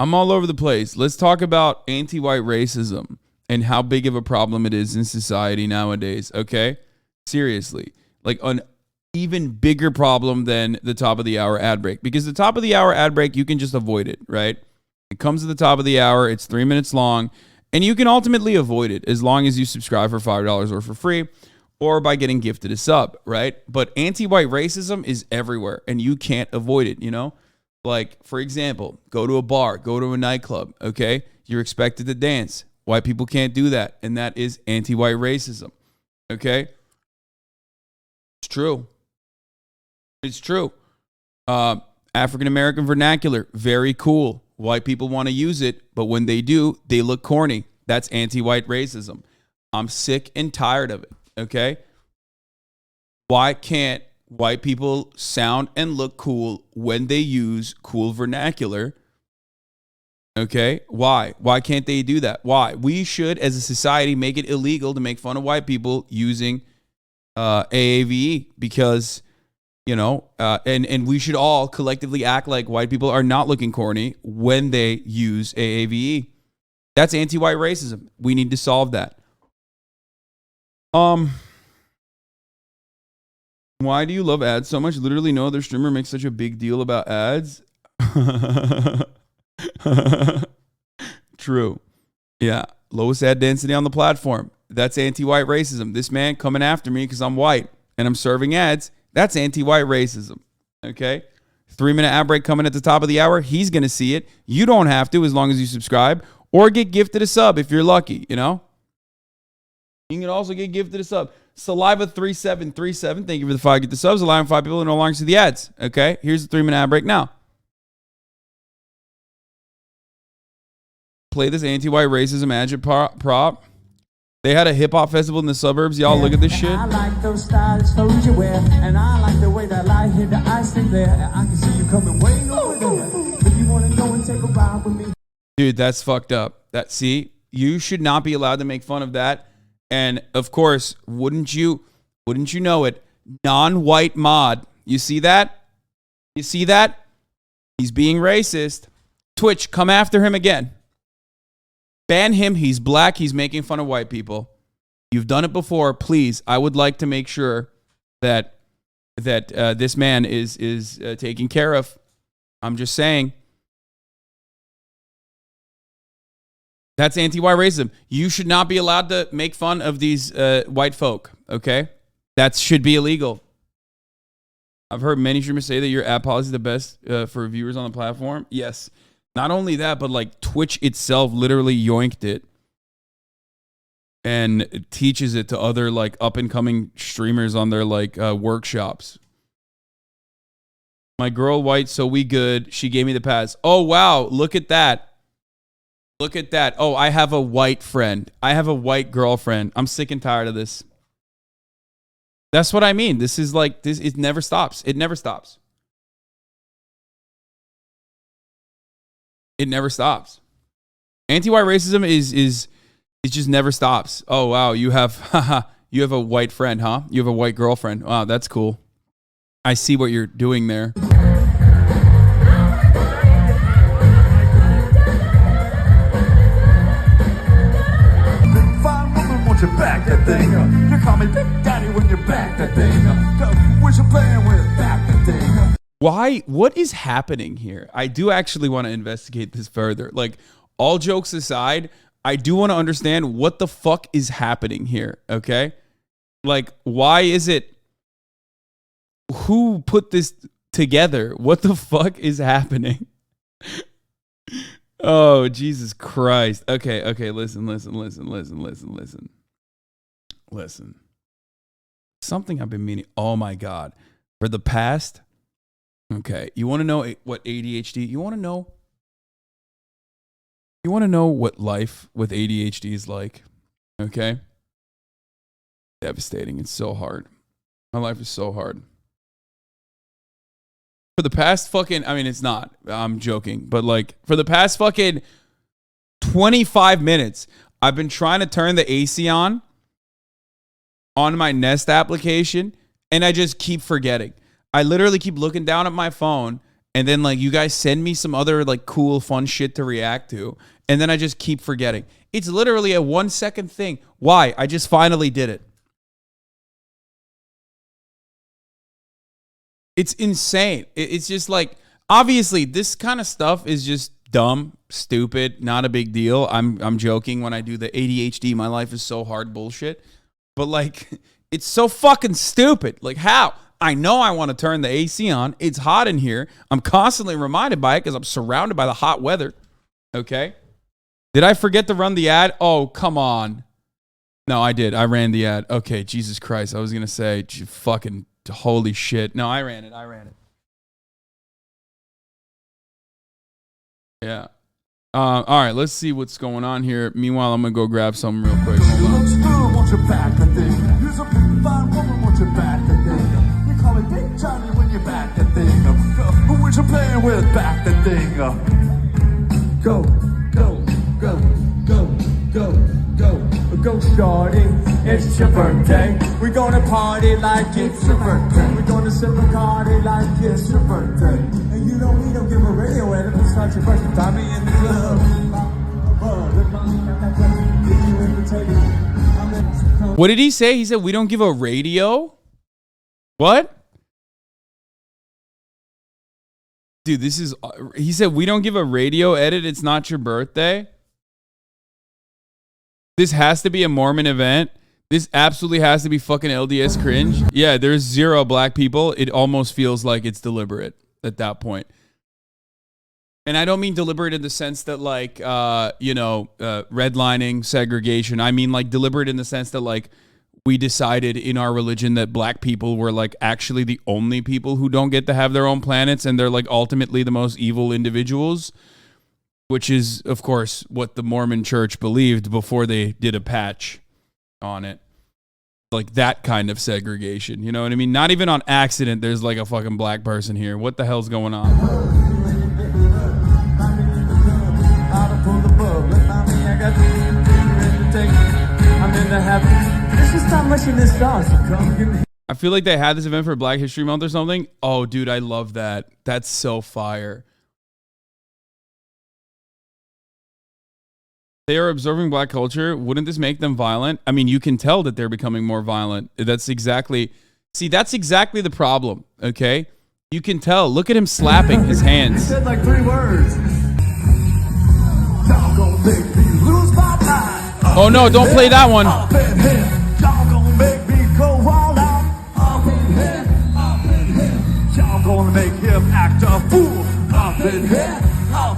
I'm all over the place. Let's talk about anti-white racism and how big of a problem it is in society nowadays, okay? Seriously. Like an even bigger problem than the top of the hour ad break. Because the top of the hour ad break, you can just avoid it, right? It comes at the top of the hour. It's 3 minutes long. And you can ultimately avoid it as long as you subscribe for $5 or for free or by getting gifted a sub, right? But anti-white racism is everywhere and you can't avoid it, you know? Like, for example, go to a bar, go to a nightclub, okay? You're expected to dance. White people can't do that. And that is anti-white racism, okay? It's true. It's true. African-American vernacular, very cool. White people want to use it, but when they do, they look corny. That's anti-white racism. I'm sick and tired of it, okay? Why can't white people sound and look cool when they use cool vernacular? Okay, why? Why can't they do that? Why? We should, as a society, make it illegal to make fun of white people using AAVE because, you know, and we should all collectively act like white people are not looking corny when they use AAVE. That's anti-white racism. We need to solve that. Why do you love ads so much? Literally no other streamer makes such a big deal about ads. True. Yeah. Lowest ad density on the platform. That's anti-white racism. This man coming after me because I'm white and I'm serving ads. That's anti-white racism. Okay. 3-minute ad break coming at the top of the hour. He's going to see it. You don't have to as long as you subscribe or get gifted a sub if you're lucky, you know? You can also get gifted a sub. Saliva3737, thank you for the 5 get the subs, allowing 5 people to no longer see the ads. Okay, here's the 3-minute ad break now. Play this anti-white racism ad prop. They had a hip-hop festival in the suburbs. Y'all look at this shit. I like those stylish clothes you wear, and I like the way that light hit the ice in there. And I can see you coming way over there. If you want to go and take a ride with me. Dude, that's fucked up. See, you should not be allowed to make fun of that. And of course, wouldn't you know it? Non-white mod. You see that? You see that? He's being racist. Twitch, come after him again. Ban him. He's black. He's making fun of white people. You've done it before. Please, I would like to make sure that this man is taken care of. I'm just saying. That's anti-white racism. You should not be allowed to make fun of these white folk, okay? That should be illegal. I've heard many streamers say that your ad policy is the best for viewers on the platform. Yes. Not only that, but like Twitch itself literally yoinked it and it teaches it to other like up-and-coming streamers on their like workshops. My girl white, so we good. She gave me the pass. Oh, wow. Look at that. Look at that. Oh, I have a white friend. I have a white girlfriend. I'm sick and tired of this. That's what I mean. This is like, this. It never stops. It never stops. It never stops. Anti-white racism is it just never stops. Oh, wow. You have a white friend, huh? You have a white girlfriend. Wow, that's cool. I see what you're doing there. Back that thing up. You call me Big Daddy when you back that thing up. What you playing with? Back that thing up. Why? What is happening here? I do actually want to investigate this further. Like, all jokes aside, I do want to understand what the fuck is happening here, okay? Like, why is it? Who put this together? What the fuck is happening? Oh, Jesus Christ. Okay, listen. Listen. Something I've been meaning. Oh my God. For the past. Okay. You want to know what ADHD? You want to know what life with ADHD is like? Okay. Devastating. It's so hard. My life is so hard. For the past fucking, I mean, it's not. I'm joking. But like, for the past fucking 25 minutes, I've been trying to turn the AC on my Nest application, and I just keep forgetting. I literally keep looking down at my phone, And then like you guys send me some other like cool, fun shit to react to. And then I just keep forgetting. It's literally a 1 second thing. Why? I just finally did it. It's insane. It's just like, obviously this kind of stuff is just dumb, stupid, not a big deal. I'm joking when I do the ADHD, my life is so hard bullshit. But like, it's so fucking stupid. Like how? I know I want to turn the AC on. It's hot in here. I'm constantly reminded by it because I'm surrounded by the hot weather. Okay. Did I forget to run the ad? Oh, come on. No, I did. I ran the ad. Okay, Jesus Christ. I was going to say, fucking holy shit. No, I ran it. Yeah. All right, let's see what's going on here. Meanwhile, I'm going to go grab something real quick. Hold on. Call it Big Johnny when you're back the thing up. Who was you playing with? Back the thing up. Go, go, go, go, go, go. Go, shorty. It's your birthday. We're gonna party like it's your birthday. We're gonna sip a party like it's your birthday. And you don't need to give a radio edit. It's not your birthday. Tommy in the club. What did he say? He said we don't give a radio? What? Dude, this is... He said, we don't give a radio edit. It's not your birthday. This has to be a Mormon event. This absolutely has to be fucking LDS cringe. Yeah, there's 0 black people. It almost feels like it's deliberate at that point. And I don't mean deliberate in the sense that like, redlining, segregation. I mean like deliberate in the sense that like, we decided in our religion that black people were like actually the only people who don't get to have their own planets, and they're like ultimately the most evil individuals, which is of course what the Mormon church believed before they did a patch on it. Like that kind of segregation, you know what I mean? Not even on accident there's like a fucking black person here. What the hell's going on? I'm in the happy. There's just not much in this song, so come give me. I feel like they had this event for Black History Month or something. Oh, dude, I love that. That's so fire. They are observing black culture. Wouldn't this make them violent? I mean, you can tell that they're becoming more violent. That's exactly... See, that's exactly the problem, okay? You can tell. Look at him slapping his hands. He said like 3 words. Y'all gonna make me lose my mind. Oh no, don't play that one. Y'all gonna make me go all out. Y'all gonna make him act a fool. Up in here. Y'all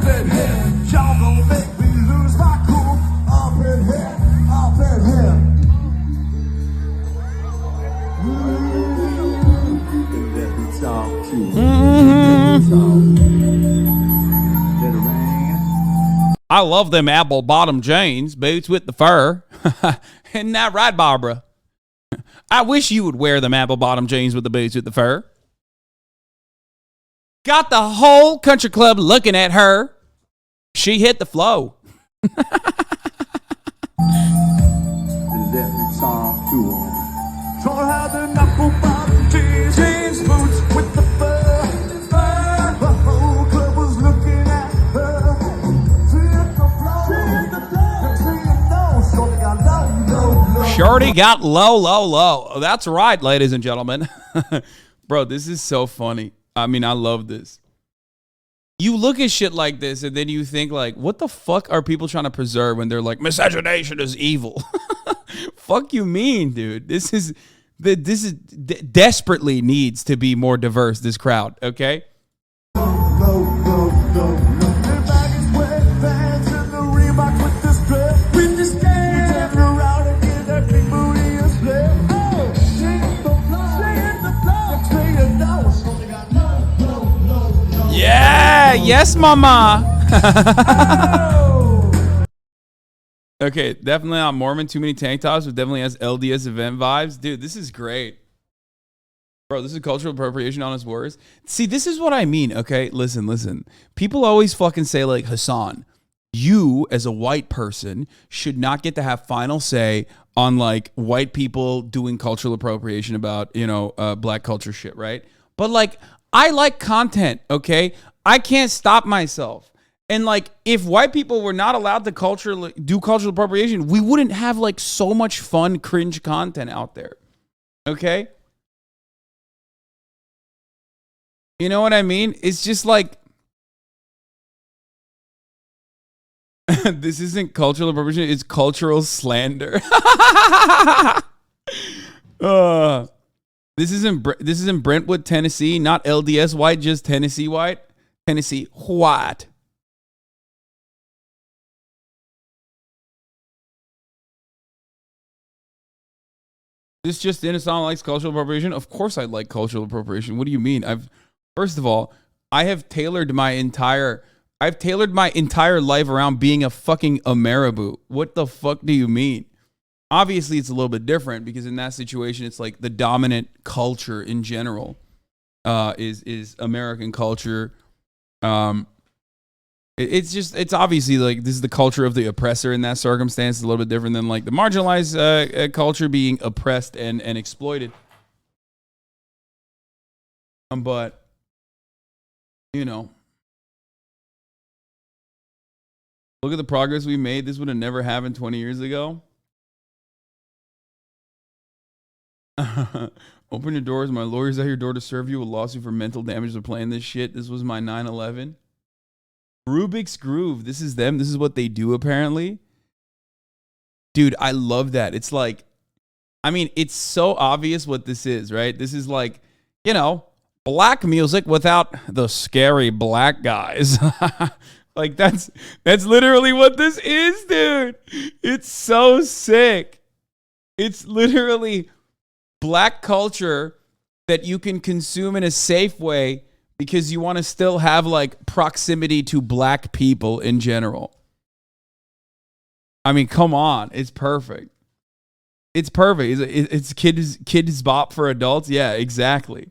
gonna make me lose my cool. Up in here. I love them apple bottom jeans, boots with the fur. Isn't that right, Barbara? I wish you would wear them apple bottom jeans with the boots with the fur. Got the whole country club looking at her. She hit the flow. Jeans, boots with the fur. The whole club was looking at her. Shorty got low. That's right, ladies and gentlemen. Bro, this is so funny. I mean, I love this. You look at shit like this and then you think like, what the fuck are people trying to preserve when they're like, miscegenation is evil? Fuck you mean, dude? This desperately needs to be more diverse, this crowd, okay? Yeah, yes, mama. Okay, definitely not Mormon. Too many tank tops, but definitely has LDS event vibes. Dude, this is great. Bro, this is cultural appropriation on his words. See, this is what I mean, okay? Listen. People always fucking say, like, Hasan, you, as a white person, should not get to have final say on, like, white people doing cultural appropriation about, black culture shit, right? But, like, I like content, okay? I can't stop myself. And like, if white people were not allowed to do cultural appropriation, we wouldn't have like so much fun, cringe content out there. Okay? You know what I mean? It's just like, this isn't cultural appropriation, it's cultural slander. This isn't Brentwood, Tennessee, not LDS white, just Tennessee white. Tennessee white. This just in, Hassan likes cultural appropriation. Of course I like cultural appropriation. What do you mean? First of all, I've tailored my entire life around being a fucking Ameribu. What the fuck do you mean? Obviously, it's a little bit different because in that situation, it's like the dominant culture in general is American culture. It's obviously like this is the culture of the oppressor in that circumstance. It's a little bit different than like the marginalized culture being oppressed and exploited. But, you know, look at the progress we made. This would have never happened 20 years ago. Open your doors. My lawyer's at your door to serve you a lawsuit for mental damage for playing this shit. This was my 9/11. Rubik's Groove. This is them. This is what they do, apparently. Dude, I love that. It's like, I mean, it's so obvious what this is, right? This is like, you know, black music without the scary black guys. Like, that's literally what this is, dude. It's so sick. It's literally black culture that you can consume in a safe way because you want to still have like proximity to black people in general. I mean, come on. It's perfect. It's perfect. It's kids bop for adults. Yeah, exactly.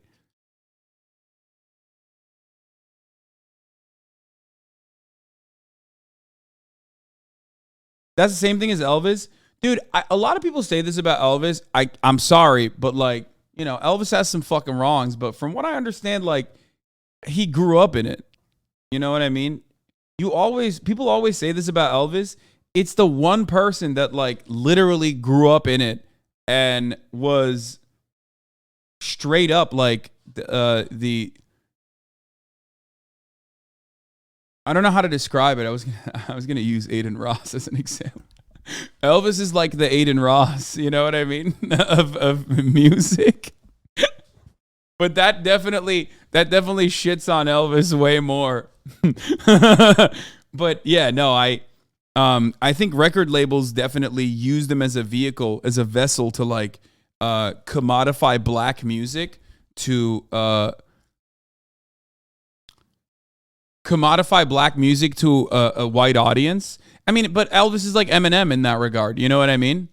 That's the same thing as Elvis. Dude, a lot of people say this about Elvis. I'm sorry, but like, you know, Elvis has some fucking wrongs, but from what I understand, like, he grew up in it. You know what I mean? People always say this about Elvis. It's the one person that like literally grew up in it and was straight up like the I don't know how to describe it. I was gonna use Aiden Ross as an example. Elvis is like the Aiden Ross, you know what I mean, of music. But that definitely shits on Elvis way more. But yeah, no, I think record labels definitely use them as a vehicle, as a vessel to like commodify black music, to commodify black music to a white audience. I mean, but Elvis is like Eminem in that regard. You know what I mean?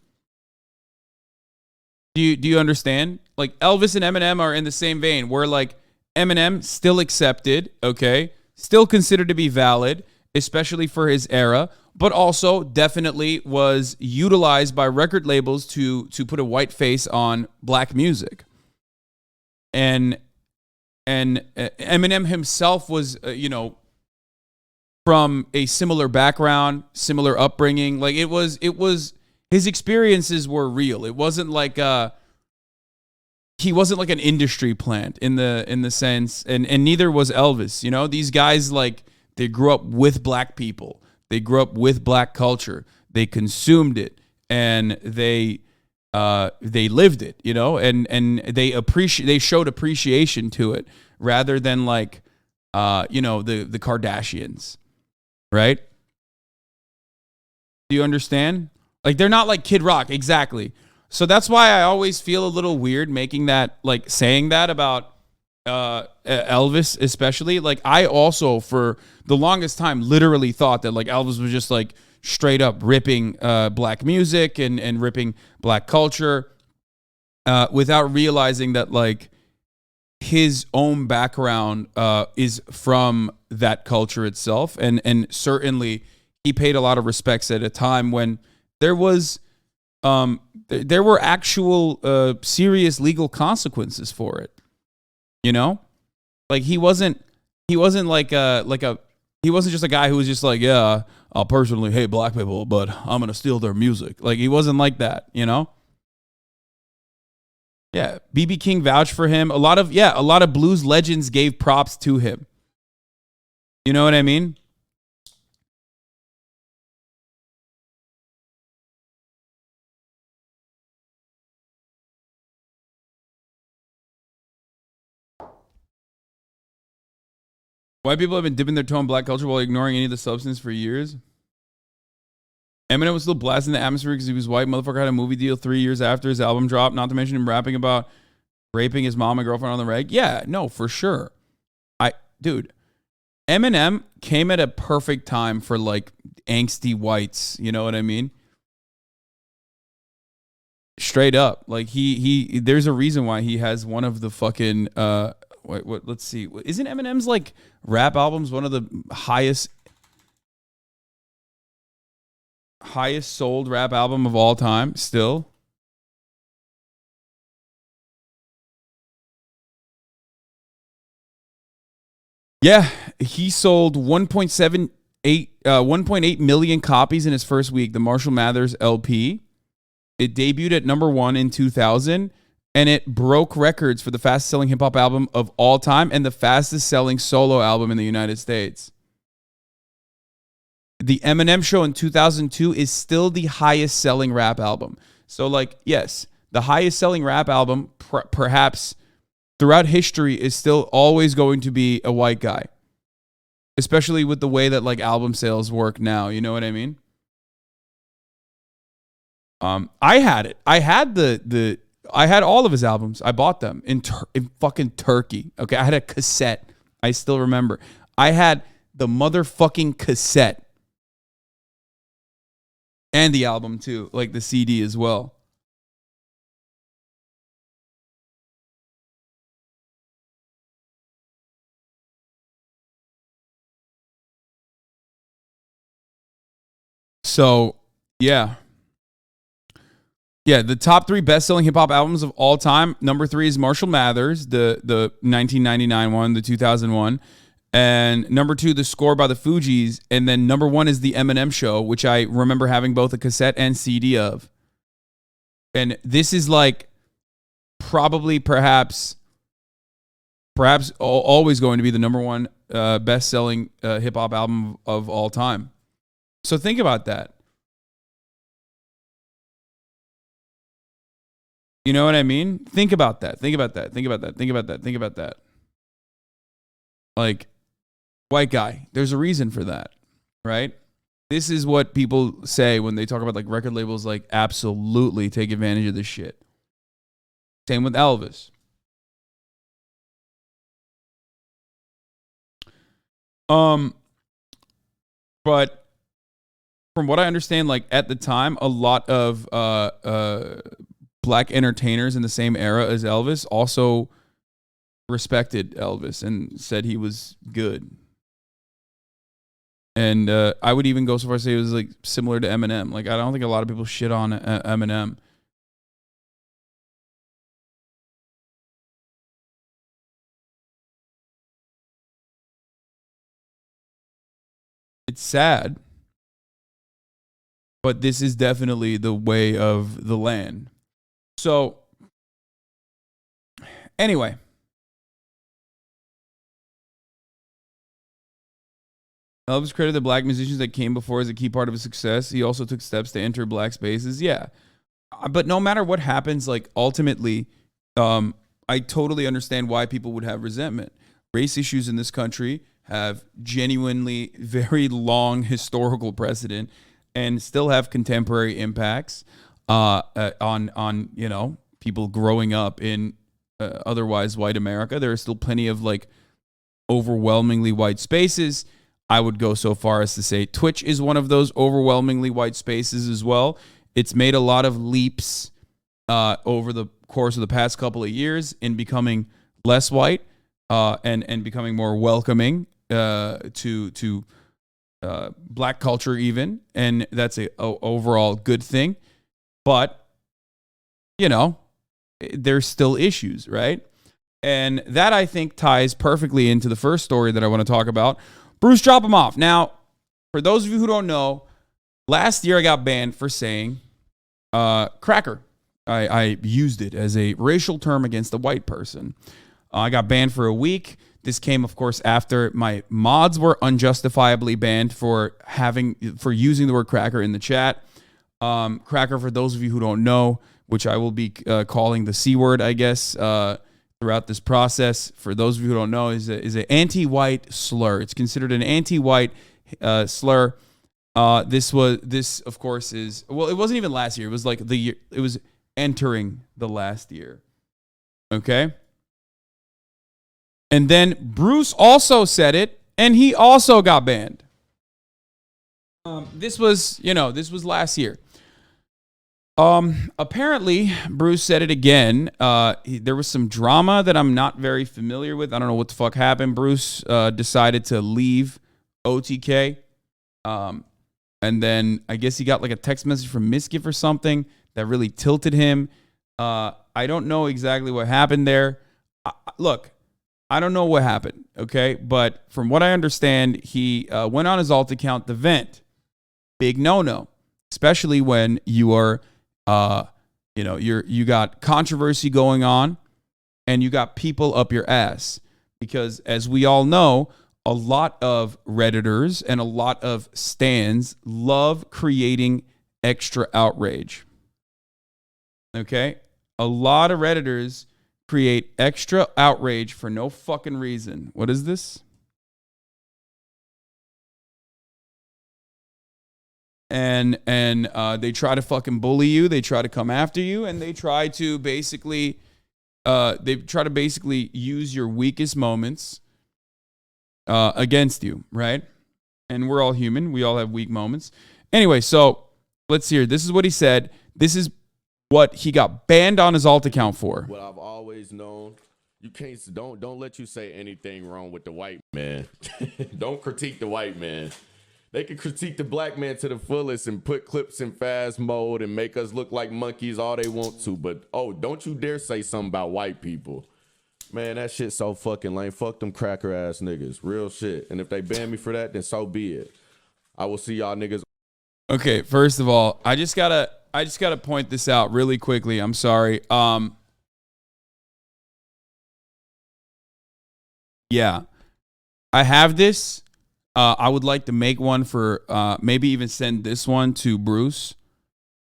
Do you understand? Like Elvis and Eminem are in the same vein where like Eminem still accepted, okay? Still considered to be valid, especially for his era, but also definitely was utilized by record labels to put a white face on black music. And Eminem himself was, you know, from a similar background, similar upbringing. Like it was his experiences were real. It wasn't like he wasn't like an industry plant in the sense, and neither was Elvis. You know, these guys, like, they grew up with black people. They grew up with black culture. They consumed it, and they lived it, you know, and they showed appreciation to it rather than like you know, the Kardashians. Right? Do you understand? Like, they're not like Kid Rock. Exactly. So that's why I always feel a little weird making that, like, saying that about Elvis, especially. Like, I also, for the longest time, literally thought that, like, Elvis was just, like, straight up ripping black music and ripping black culture without realizing that, like, his own background is from that culture itself, and certainly he paid a lot of respects at a time when there was there were actual serious legal consequences for it. You know, like he wasn't he wasn't he wasn't just a guy who was just like, yeah, I'll personally hate black people, but I'm gonna steal their music. Like, he wasn't like that, you know? Yeah, BB King vouched for him. A lot of blues legends gave props to him. You know what I mean? White people have been dipping their toe in black culture while ignoring any of the substance for years. Eminem was still blasting the atmosphere because he was white. Motherfucker had a movie deal 3 years after his album dropped. Not to mention him rapping about raping his mom and girlfriend on the reg. Yeah, no, for sure. Dude, Eminem came at a perfect time for like angsty whites. You know what I mean? Straight up. Like he there's a reason why he has one of the fucking let's see. Isn't Eminem's like rap albums one of the highest sold rap album of all time still? Yeah, he sold 1.8 million copies in his first week, the Marshall Mathers LP. It debuted at #1 in 2000, and it broke records for the fastest selling hip hop album of all time and the fastest selling solo album in the United States. The Eminem Show in 2002 is still the highest selling rap album. So, like, yes, the highest selling rap album, perhaps throughout history, is still always going to be a white guy, especially with the way that like album sales work now. You know what I mean? I had it. I had I had all of his albums. I bought them in fucking Turkey. Okay, I had a cassette. I still remember. I had the motherfucking cassette and the album too, like the CD as well. So, yeah. Yeah, the top 3 best-selling hip-hop albums of all time. #3 is Marshall Mathers, the 1999 one, the 2001. And #2, The Score by the Fugees. And then #1 is The Eminem Show, which I remember having both a cassette and CD of. And this is like probably perhaps always going to be the #1 best-selling hip-hop album of all time. So think about that. You know what I mean? Think about that. Think about that. Think about that. Think about that. Think about that. Like, white guy. There's a reason for that, right? This is what people say when they talk about like record labels, like absolutely take advantage of this shit. Same with Elvis. But from what I understand, like at the time, a lot of black entertainers in the same era as Elvis also respected Elvis and said he was good. And I would even go so far as to say it was like similar to Eminem. Like, I don't think a lot of people shit on Eminem. It's sad, but this is definitely the way of the land. So, anyway. Elvis credited the black musicians that came before as a key part of his success. He also took steps to enter black spaces. Yeah. But no matter what happens, like ultimately, I totally understand why people would have resentment. Race issues in this country have genuinely very long historical precedent and still have contemporary impacts on you know, people growing up in otherwise white America. There are still plenty of like overwhelmingly white spaces. I would go so far as to say Twitch is one of those overwhelmingly white spaces as well. It's made a lot of leaps over the course of the past couple of years in becoming less white and becoming more welcoming to black culture even. And that's a overall good thing. But, you know, there's still issues, right? And that, I think, ties perfectly into the first story that I want to talk about. BruceDropEmOff. Now, for those of you who don't know, last year I got banned for saying cracker. I used it as a racial term against a white person. I got banned for a week. This came, of course, after my mods were unjustifiably banned for using the word cracker in the chat. Cracker, for those of you who don't know, which I will be calling the C word, I guess, throughout this process. For those of you who don't know, is an anti-white slur. It's considered an anti-white slur. This, of course, is, well, it wasn't even last year. It was like the year. It was entering the last year. Okay. And then Bruce also said it, and he also got banned. This was last year. Apparently, Bruce said it again. There was some drama that I'm not very familiar with. I don't know what the fuck happened. Bruce decided to leave OTK. And then I guess he got like a text message from Miskiff or something that really tilted him. I don't know exactly what happened there. Look, I don't know what happened, okay? But from what I understand, he went on his alt account, The Vent. Big no-no, especially when you are, you got controversy going on and you got people up your ass. Because as we all know, a lot of Redditors and a lot of stans love creating extra outrage. Okay? A lot of Redditors create extra outrage for no fucking reason. What is this? And they try to fucking bully you. They try to come after you, and they try to basically use your weakest moments against you, right? And we're all human. We all have weak moments. Anyway, so let's hear. This is what he said. This is what he got banned on his alt account for. What I've always known, don't let you say anything wrong with the white man. Don't critique the white man. They can critique the black man to the fullest and put clips in fast mode and make us look like monkeys all they want to. But don't you dare say something about white people. Man, that shit's so fucking lame. Fuck them cracker ass niggas. Real shit. And if they ban me for that, then so be it. I will see y'all niggas. Okay, first of all, I just gotta point this out really quickly. I'm sorry. Yeah, I have this. I would like to make one for maybe even send this one to Bruce.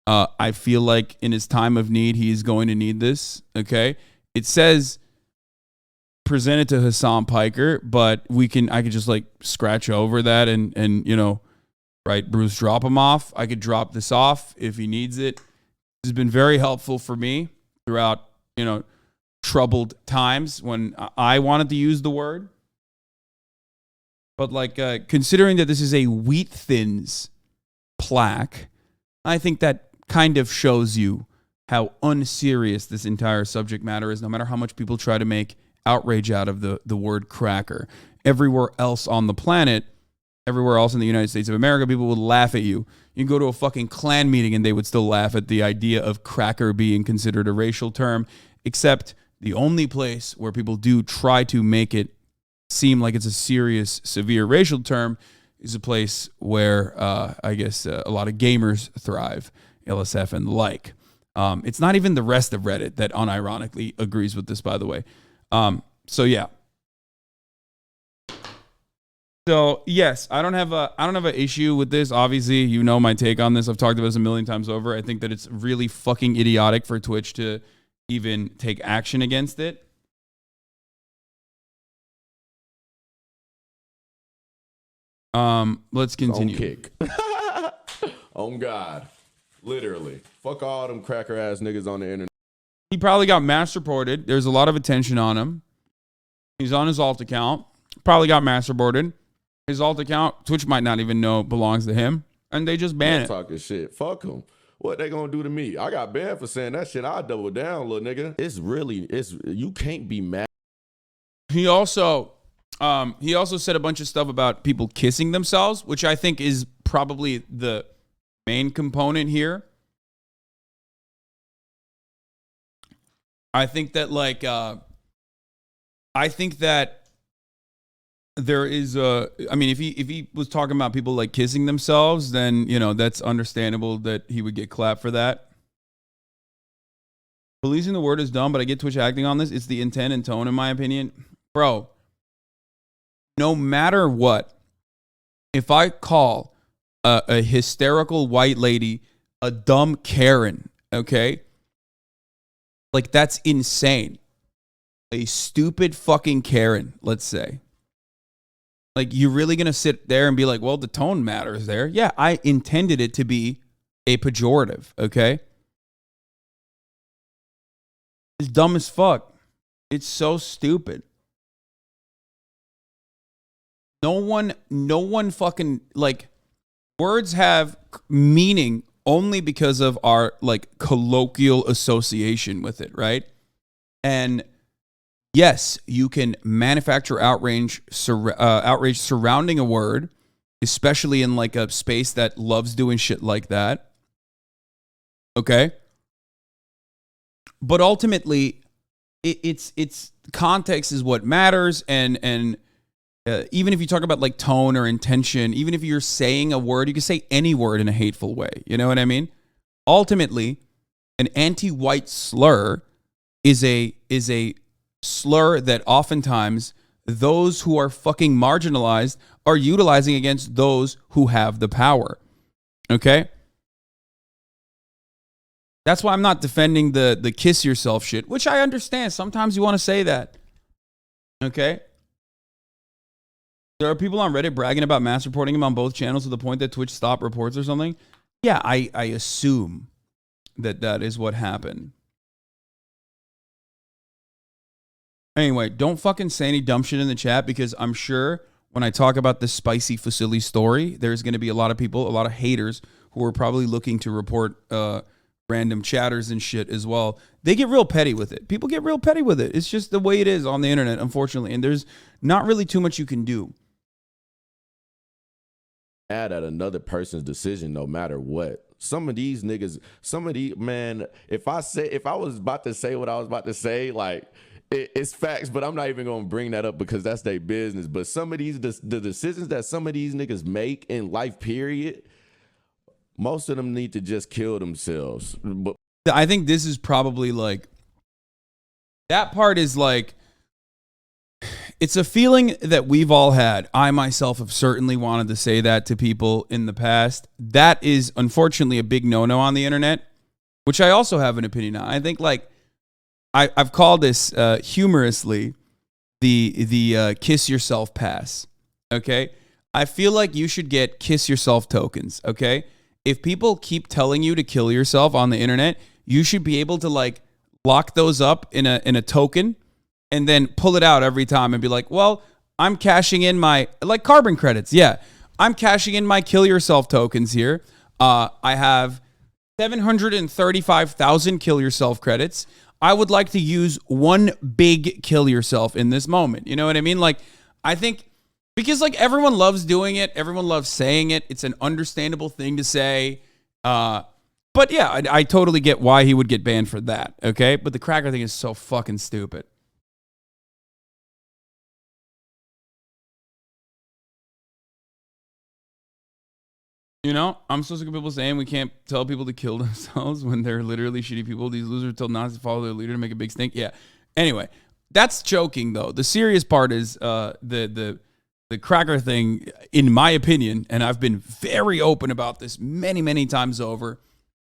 I feel like in his time of need, he's going to need this. Okay, it says present it to Hassan Piker, but I could just like scratch over that and right, BruceDropEmOff. I could drop this off if he needs it. This has been very helpful for me throughout, troubled times when I wanted to use the word. But like, considering that this is a Wheat Thins plaque, I think that kind of shows you how unserious this entire subject matter is, no matter how much people try to make outrage out of the word cracker. Everywhere else on the planet, everywhere else in the United States of America, people would laugh at you. You can go to a fucking Klan meeting and they would still laugh at the idea of cracker being considered a racial term, except the only place where people do try to make it seem like it's a serious, severe racial term is a place where I guess a lot of gamers thrive, LSF and the like. It's not even the rest of Reddit that unironically agrees with this, by the way. So yeah. So yes, I don't have an issue with this. Obviously, you know my take on this. I've talked about this a million times over. I think that it's really fucking idiotic for Twitch to even take action against it. Let's continue. On kick. On God. Literally. Fuck all them cracker ass niggas on the internet. He probably got mass reported. There's a lot of attention on him. He's on his alt account. Probably got mass reported. His alt account, Twitch might not even know belongs to him. And they just ban it. Talking shit. Fuck him. What they gonna do to me? I got banned for saying that shit. I double down, little nigga. You can't be mad. He also said a bunch of stuff about people kissing themselves, which I think is probably the main component here. I think that I think that there is a, I mean, if he was talking about people like kissing themselves, then, you know, that's understandable that he would get clapped for that. Policing the word is dumb, but I get Twitch acting on this. It's the intent and tone, in my opinion. Bro, no matter what, if I call a hysterical white lady a dumb Karen, okay? Like, that's insane. A stupid fucking Karen, let's say. Like, you're really going to sit there and be like, well, the tone matters there. Yeah, I intended it to be a pejorative, okay? It's dumb as fuck. It's so stupid. No one fucking, like, words have meaning only because of our, like, colloquial association with it, right? And yes, you can manufacture outrage surrounding a word, especially in, like, a space that loves doing shit like that. Okay? But ultimately, it's context is what matters, and even if you talk about like tone or intention, even if you're saying a word, you can say any word in a hateful way. You know what I mean? Ultimately, an anti-white slur is a slur that oftentimes those who are fucking marginalized are utilizing against those who have the power. Okay? That's why I'm not defending the kiss yourself shit, which I understand. Sometimes you want to say that. Okay? There are people on Reddit bragging about mass reporting him on both channels to the point that Twitch stopped reports or something. Yeah, I assume that is what happened. Anyway, don't fucking say any dumb shit in the chat, because I'm sure when I talk about this spicy Fusilli story, there's going to be a lot of people, a lot of haters who are probably looking to report random chatters and shit as well. They get real petty with it. People get real petty with it. It's just the way it is on the internet, unfortunately. And there's not really too much you can do. At another person's decision, no matter what. Some of these niggas, man, if I was about to say what I was about to say, like, it's facts, but I'm not even gonna bring that up because that's their business. But some of these, the decisions that some of these niggas make in life, period, most of them need to just kill themselves. But I think this is probably like, that part is like, it's a feeling that we've all had. I myself have certainly wanted to say that to people in the past. That is unfortunately a big no-no on the internet, which I also have an opinion on. I think, like, I've called this humorously the kiss yourself pass. Okay? I feel like you should get kiss yourself tokens. Okay? If people keep telling you to kill yourself on the internet, you should be able to, like, lock those up in a token and then pull it out every time and be like, well, I'm cashing in my, like, carbon credits. Yeah, I'm cashing in my kill yourself tokens here. I have 735,000 kill yourself credits. I would like to use one big kill yourself in this moment. You know what I mean? Like, I think because, like, everyone loves doing it. Everyone loves saying it. It's an understandable thing to say. But yeah, I totally get why he would get banned for that. Okay. But the cracker thing is so fucking stupid. You know, I'm so sick of people saying we can't tell people to kill themselves when they're literally shitty people. These losers told Nazis to follow their leader to make a big stink. Yeah. Anyway, that's joking though. The serious part is the cracker thing, in my opinion, and I've been very open about this many times over.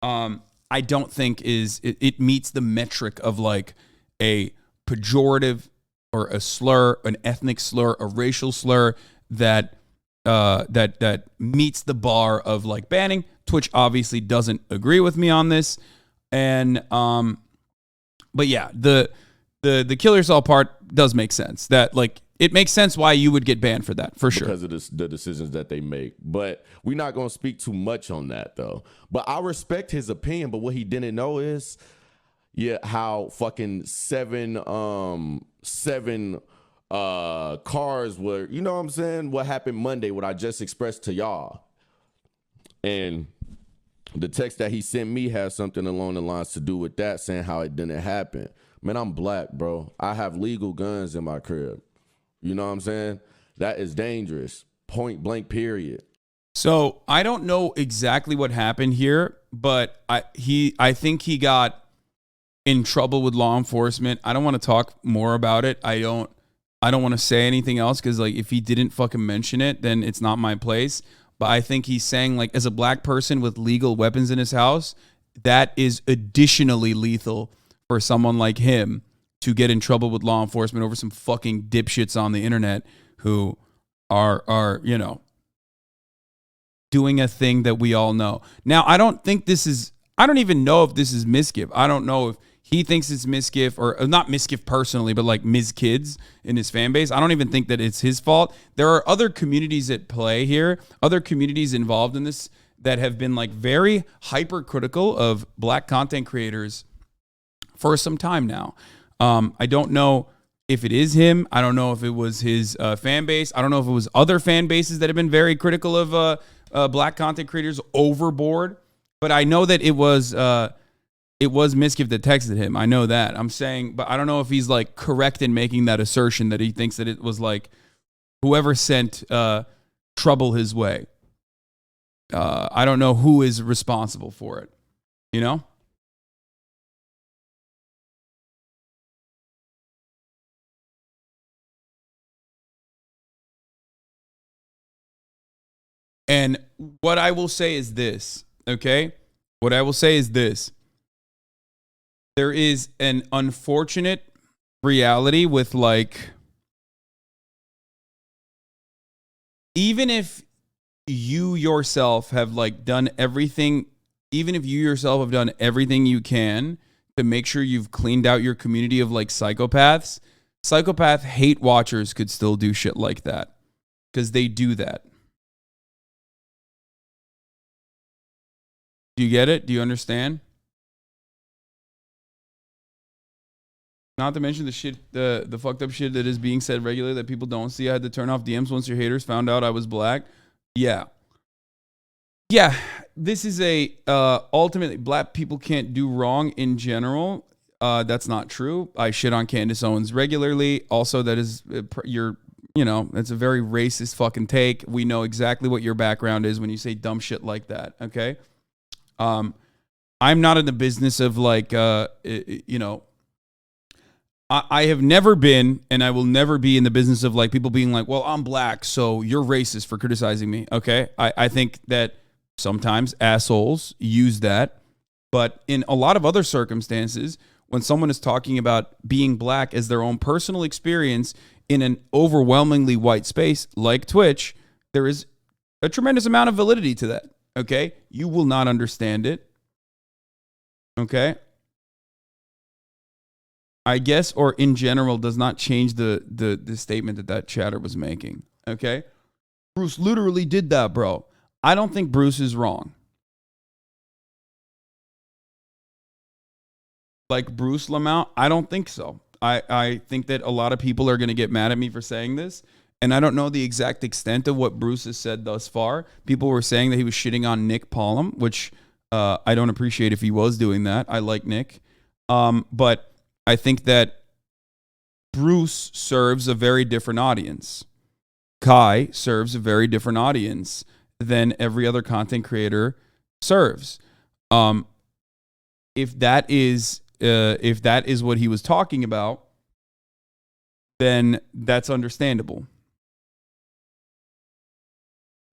I don't think it meets the metric of like a pejorative or a slur, an ethnic slur, a racial slur that meets the bar of like banning. Twitch obviously doesn't agree with me on this, and but yeah, the kill yourself part does make sense. That, like, it makes sense why you would get banned for that, for sure, because of the decisions that they make. But we're not gonna speak too much on that though. But I respect his opinion. But what he didn't know is, yeah, how fucking seven cars were, you know what I'm saying, what happened Monday, what I just expressed to y'all. And the text that he sent me has something along the lines to do with that, saying how it didn't happen. Man, I'm black, bro. I have legal guns in my crib. You know what I'm saying? That is dangerous. Point blank, period. So I don't know exactly what happened here, but I think he got in trouble with law enforcement. I don't want to talk more about it. I don't want to say anything else because like if he didn't fucking mention it, then it's not my place. But I think he's saying like as a black person with legal weapons in his house, that is additionally lethal for someone like him to get in trouble with law enforcement over some fucking dipshits on the internet who are you know, doing a thing that we all know. Now, I don't even know if this is misgive. I don't know if he thinks it's misgive or not misgive personally, but like Ms. Kids in his fan base. I don't even think that it's his fault. There are other communities at play here, other communities involved in this that have been like very hypercritical of black content creators for some time now. I don't know if it is him. I don't know if it was his fan base. I don't know if it was other fan bases that have been very critical of black content creators overboard. But I know that it was Misgive that texted him. I know that. I'm saying, but I don't know if he's like correct in making that assertion that he thinks that it was like whoever sent trouble his way. I don't know who is responsible for it, you know? And what I will say is this, okay? What I will say is this. There is an unfortunate reality with like, even if you yourself have like done everything, even if you yourself have done everything you can to make sure you've cleaned out your community of like psychopaths, psychopath hate watchers could still do shit like that because they do that. Do you get it? Do you understand? Not to mention the shit, the fucked up shit that is being said regularly that people don't see. I had to turn off DMs once your haters found out I was black. Yeah. Yeah. This is ultimately black people can't do wrong in general. That's not true. I shit on Candace Owens regularly. Also, that is that's a very racist fucking take. We know exactly what your background is when you say dumb shit like that. Okay. I'm not in the business of like, I have never been, and I will never be in the business of like people being like, well, I'm black, so you're racist for criticizing me. Okay. I think that sometimes assholes use that, but in a lot of other circumstances, when someone is talking about being black as their own personal experience in an overwhelmingly white space like Twitch, there is a tremendous amount of validity to that. Okay. You will not understand it. Okay. I guess, or in general, does not change the statement that chatter was making. Okay. Bruce literally did that, bro. I don't think Bruce is wrong. Like Bruce Lamont, I don't think so. I think that a lot of people are going to get mad at me for saying this. And I don't know the exact extent of what Bruce has said thus far. People were saying that he was shitting on Nick Pollum, which I don't appreciate if he was doing that. I like Nick. But I think that Bruce serves a very different audience. Kai serves a very different audience than every other content creator serves. If that is what he was talking about, then that's understandable.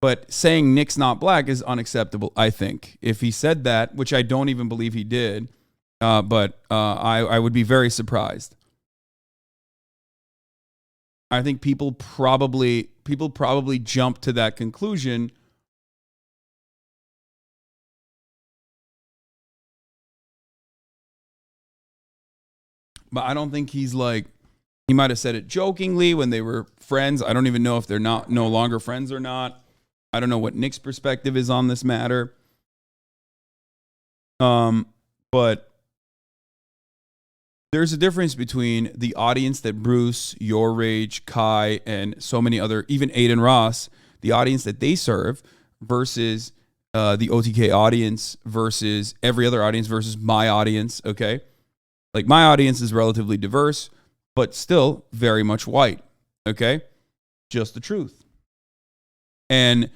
But saying Nick's not black is unacceptable, I think. If he said that, which I don't even believe he did, but I would be very surprised. I think people probably jump to that conclusion. But I don't think he's like, he might have said it jokingly when they were friends. I don't even know if they're no longer friends or not. I don't know what Nick's perspective is on this matter. But there's a difference between the audience that Bruce, Your Rage, Kai, and so many other, even Aiden Ross, the audience that they serve versus the OTK audience versus every other audience versus my audience, okay? Like, my audience is relatively diverse, but still very much white. Okay? Just the truth. And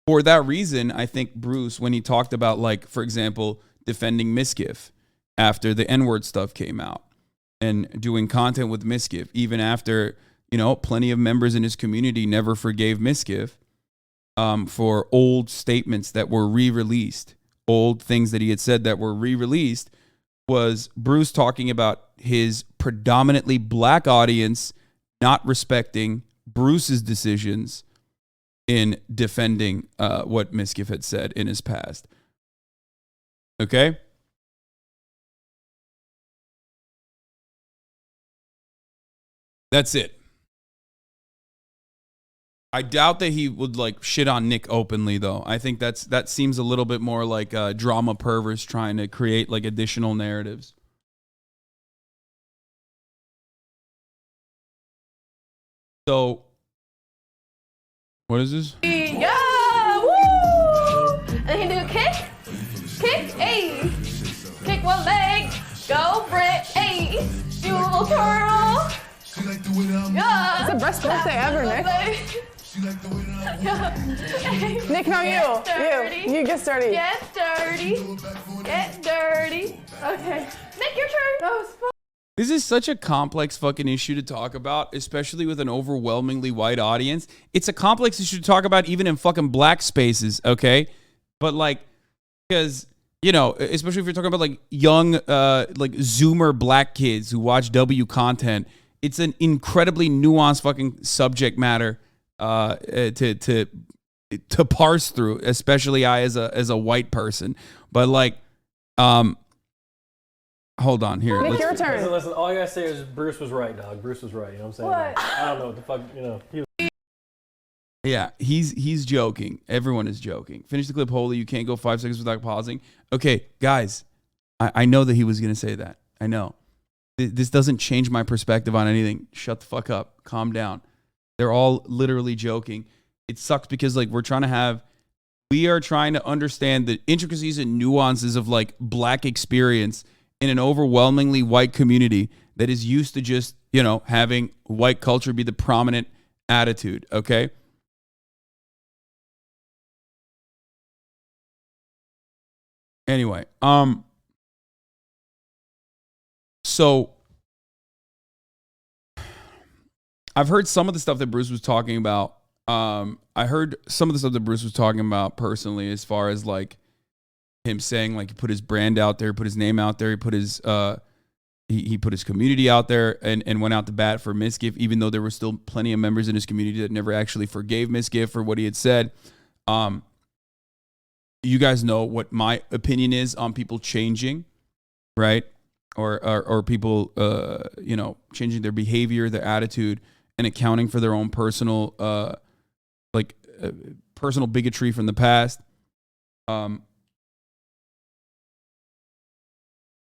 for that reason, I think Bruce, when he talked about, like, for example, defending Misgif after the N-word stuff came out and doing content with Misgif, even after, you know, plenty of members in his community never forgave Misgif for old statements that were re-released, old things that he had said that were re-released, was Bruce talking about his predominantly black audience not respecting Bruce's decisions in defending what Misgif had said in his past. Okay? That's it. I doubt that he would like shit on Nick openly, though. I think that seems a little bit more like drama perverts trying to create like additional narratives. So, what is this? Yeah, woo! And he do kick, ayy. Kick one leg, go Brit, ayy. Do a little twirl. Yeah. It's the best birthday ever, Nick. Yeah. Nick, no, you get dirty. Get dirty. Get dirty. Okay. Nick, your turn. That was fun. This is such a complex fucking issue to talk about, especially with an overwhelmingly white audience. It's a complex issue to talk about even in fucking black spaces, okay? But like, because, you know, especially if you're talking about like young, like Zoomer black kids who watch W content, it's an incredibly nuanced fucking subject matter to parse through, especially I as a white person. But like, hold on here. Nick, your turn. Listen, all I gotta say is Bruce was right, dog. Bruce was right. You know what I'm saying? What? I don't know what the fuck, you know. Yeah, he's joking. Everyone is joking. Finish the clip wholly. You can't go 5 seconds without pausing. Okay, guys, I know that he was gonna say that. I know. This doesn't change my perspective on anything. Shut the fuck up. Calm down. They're all literally joking. It sucks because like we are trying to understand the intricacies and nuances of like black experience in an overwhelmingly white community that is used to just, you know, having white culture be the prominent attitude, okay? Anyway, so I've heard some of the stuff that Bruce was talking about. I heard some of the stuff that Bruce was talking about personally, as far as like him saying like he put his brand out there, put his name out there, he put his he put his community out there and went out to bat for Misgif, even though there were still plenty of members in his community that never actually forgave Misgif for what he had said. You guys know what my opinion is on people changing, right? Or people, you know, changing their behavior, their attitude, and accounting for their own personal, personal bigotry from the past.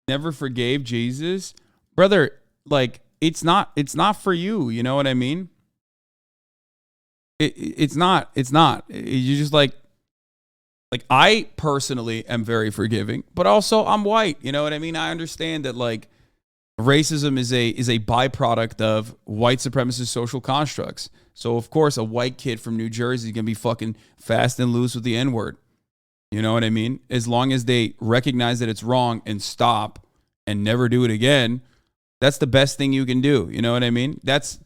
Never forgave Jesus, brother. Like it's not for you. You know what I mean? It's not. You just like I personally am very forgiving, but also I'm white. You know what I mean? I understand that like racism is a byproduct of white supremacist social constructs. So of course a white kid from New Jersey is gonna be fucking fast and loose with the N-word. You know what I mean? As long as they recognize that it's wrong and stop and never do it again, that's the best thing you can do. You know what I mean? That's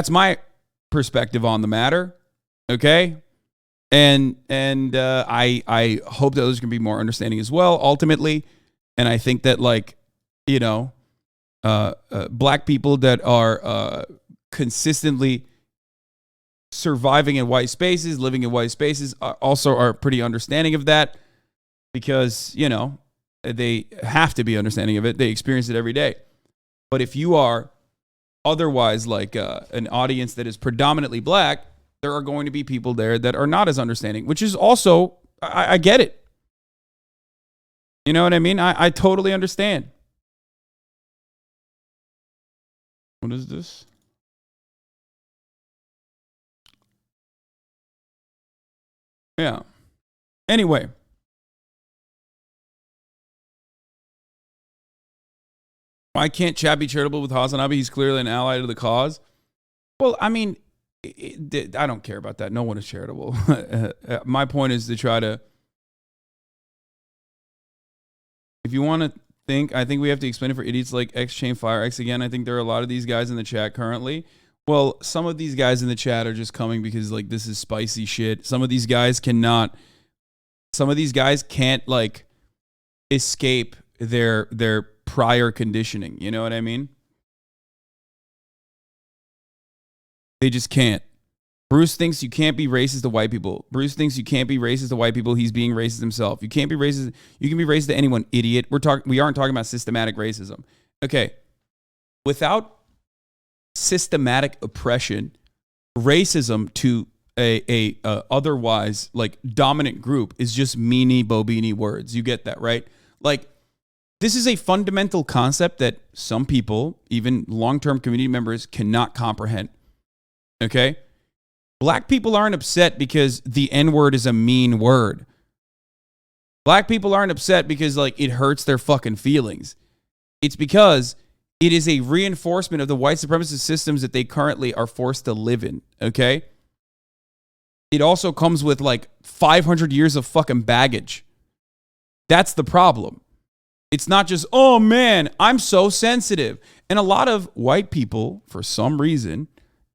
my perspective on the matter. Okay? And I hope that others can be more understanding as well, ultimately. And I think that, like, you know, black people that are consistently surviving in white spaces, living in white spaces, also are pretty understanding of that because, you know, they have to be understanding of it. They experience it every day. But if you are otherwise like an audience that is predominantly black, there are going to be people there that are not as understanding, which is also, I get it. You know what I mean? I totally understand. What is this? Yeah. Anyway. Why can't Chad be charitable with Hasanabi? He's clearly an ally to the cause. Well, I mean, I don't care about that. No one is charitable. My point is to try to, if you want to think, I think we have to explain it for idiots like X Chain Fire X again. I think there are a lot of these guys in the chat currently. Well, some of these guys in the chat are just coming because like this is spicy shit. Some of these guys can't like escape their prior conditioning. You know what I mean? They just can't. Bruce thinks you can't be racist to white people. Bruce thinks you can't be racist to white people. He's being racist himself. You can't be racist. You can be racist to anyone, idiot. We aren't talking about systematic racism. Okay. Without systematic oppression, racism to a otherwise like dominant group is just meanie bobini words. You get that, right? Like, this is a fundamental concept that some people, even long-term community members, cannot comprehend. Okay? Black people aren't upset because the N-word is a mean word. Black people aren't upset because like it hurts their fucking feelings. It's because it is a reinforcement of the white supremacist systems that they currently are forced to live in, okay? It also comes with like 500 years of fucking baggage. That's the problem. It's not just, oh man, I'm so sensitive. And a lot of white people, for some reason,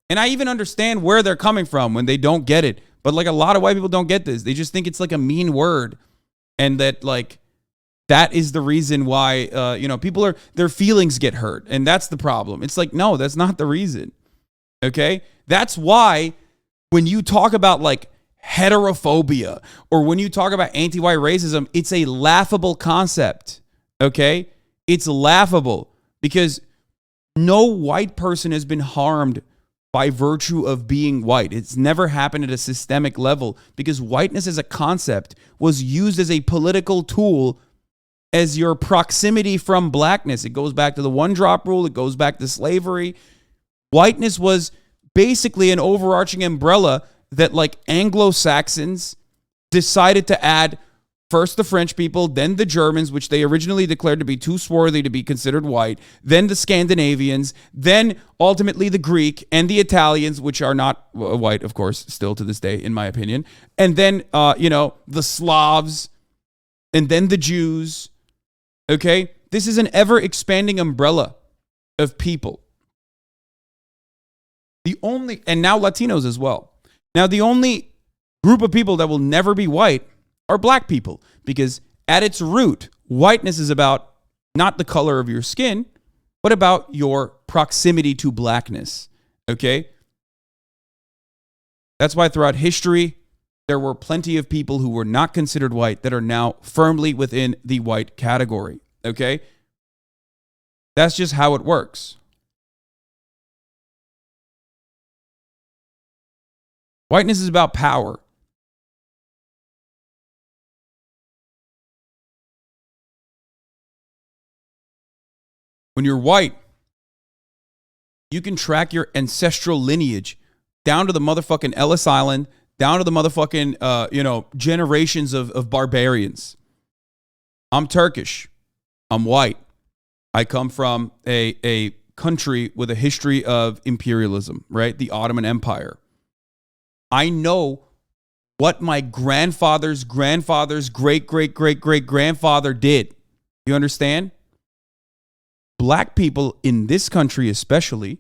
and I even understand where they're coming from when they don't get it. But like a lot of white people don't get this. They just think it's like a mean word. And that like, that is the reason why, their feelings get hurt. And that's the problem. It's like, no, that's not the reason. Okay? That's why when you talk about like heterophobia or when you talk about anti-white racism, it's a laughable concept. Okay? It's laughable because no white person has been harmed by virtue of being white. It's never happened at a systemic level because whiteness as a concept was used as a political tool as your proximity from blackness. It goes back to the one-drop rule. It goes back to slavery. Whiteness was basically an overarching umbrella that like Anglo-Saxons decided to add first the French people, then the Germans, which they originally declared to be too swarthy to be considered white, then the Scandinavians, then ultimately the Greek and the Italians, which are not white, of course, still to this day, in my opinion, and then, the Slavs, and then the Jews, okay? This is an ever-expanding umbrella of people. And now Latinos as well. Now, the only group of people that will never be white are black people, because at its root, whiteness is about not the color of your skin, but about your proximity to blackness, okay? That's why throughout history, there were plenty of people who were not considered white that are now firmly within the white category, okay? That's just how it works. Whiteness is about power. When you're white, you can track your ancestral lineage down to the motherfucking Ellis Island, down to the motherfucking, generations of barbarians. I'm Turkish. I'm white. I come from a country with a history of imperialism, right? The Ottoman Empire. I know what my grandfather's great-great-great-great-grandfather did. You understand? Black people in this country, especially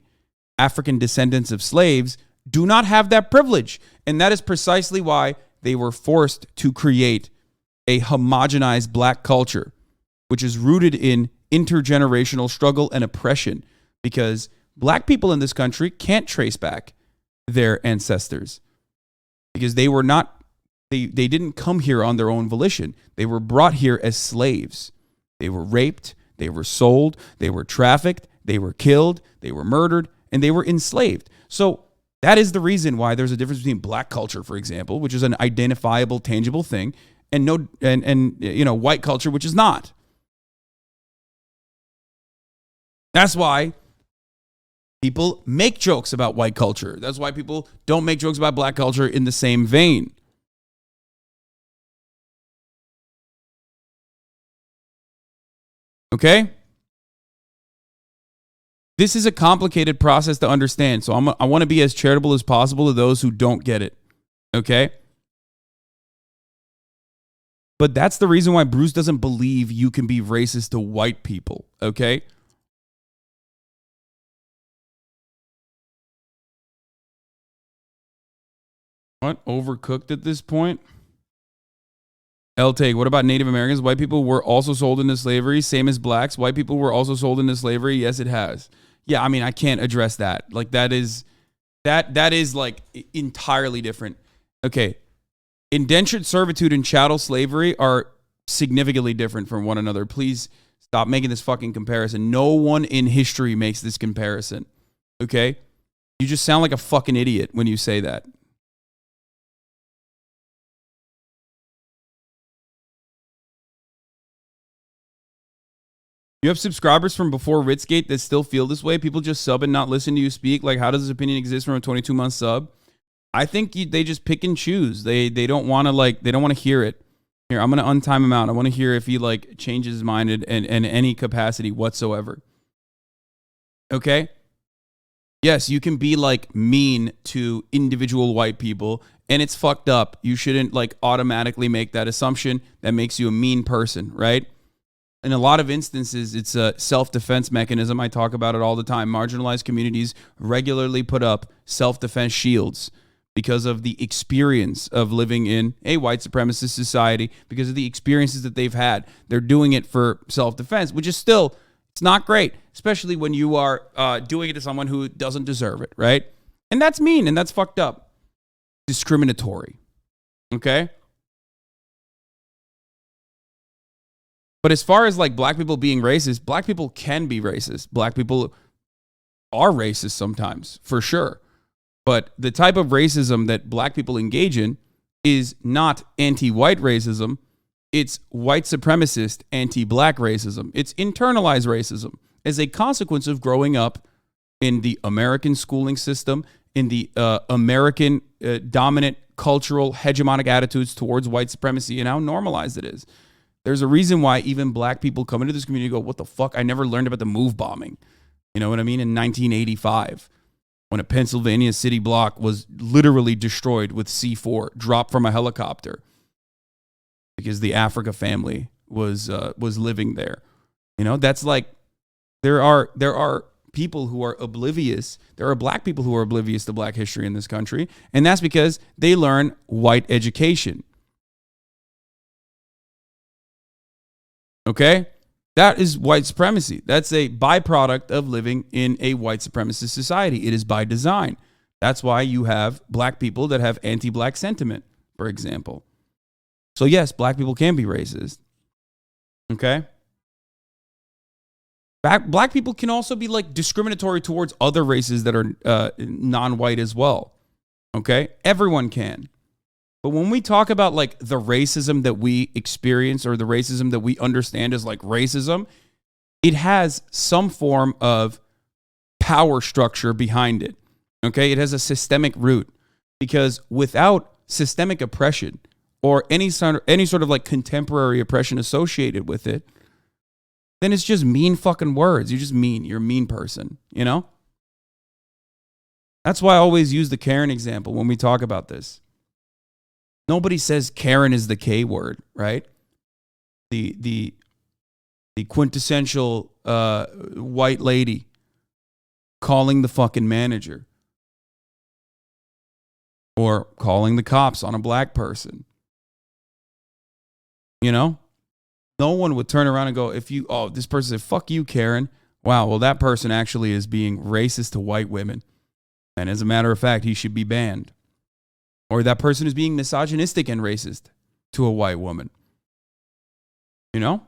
African descendants of slaves, do not have that privilege. And that is precisely why they were forced to create a homogenized black culture, which is rooted in intergenerational struggle and oppression, because black people in this country can't trace back their ancestors because they didn't come here on their own volition. They were brought here as slaves. They were raped. They were sold, they were trafficked, they were killed, they were murdered, and they were enslaved. So that is the reason why there's a difference between black culture, for example, which is an identifiable, tangible thing, and white culture, which is not. That's why people make jokes about white culture. That's why people don't make jokes about black culture in the same vein. Okay? This is a complicated process to understand. So I want to be as charitable as possible to those who don't get it. Okay? But that's the reason why Bruce doesn't believe you can be racist to white people. Okay? What? Overcooked at this point? L-Take, what about Native Americans? White people were also sold into slavery, same as blacks. White people were also sold into slavery. Yes, it has. Yeah, I mean, I can't address that. Like, that is like entirely different. Okay. Indentured servitude and chattel slavery are significantly different from one another. Please stop making this fucking comparison. No one in history makes this comparison. Okay? You just sound like a fucking idiot when you say that. You have subscribers from before Ritzgate that still feel this way. People just sub and not listen to you speak. Like, how does this opinion exist from a 22-month sub? I think they just pick and choose. They don't want to hear it. Here, I'm gonna untime him out. I want to hear if he like changes his mind in any capacity whatsoever. Okay. Yes, you can be like mean to individual white people, and it's fucked up. You shouldn't like automatically make that assumption. That makes you a mean person, right? In a lot of instances, it's a self-defense mechanism. I talk about it all the time. Marginalized communities regularly put up self-defense shields because of the experience of living in a white supremacist society, because of the experiences that they've had. They're doing it for self-defense, which is still, it's not great, especially when you are doing it to someone who doesn't deserve it, right? And that's mean, and that's fucked up. Discriminatory, okay? But as far as like black people being racist, black people can be racist. Black people are racist sometimes, for sure. But the type of racism that black people engage in is not anti-white racism. It's white supremacist anti-black racism. It's internalized racism as a consequence of growing up in the American schooling system, in the American dominant cultural hegemonic attitudes towards white supremacy, and how normalized it is. There's a reason why even black people come into this community and go, what the fuck? I never learned about the move bombing. You know what I mean? In 1985, when a Pennsylvania city block was literally destroyed with C4 dropped from a helicopter because the Africa family was living there. You know, that's like, there are people who are oblivious. There are black people who are oblivious to black history in this country. And that's because they learn white education. Okay? That is white supremacy. That's a byproduct of living in a white supremacist society. It is by design. That's why you have black people that have anti-black sentiment, for example. So yes, black people can be racist. Okay? Black people can also be like discriminatory towards other races that are non-white as well. Okay? Everyone can. But when we talk about like the racism that we experience or the racism that we understand as like racism, it has some form of power structure behind it. Okay? It has a systemic root, because without systemic oppression or any sort of like contemporary oppression associated with it, then it's just mean fucking words. You're just mean. You're a mean person, you know? That's why I always use the Karen example when we talk about this. Nobody says Karen is the K word, right? The quintessential white lady calling the fucking manager or calling the cops on a black person. You know? No one would turn around and go, this person said, fuck you, Karen. Wow, well, that person actually is being racist to white women. And as a matter of fact, he should be banned. Or that person is being misogynistic and racist to a white woman. You know?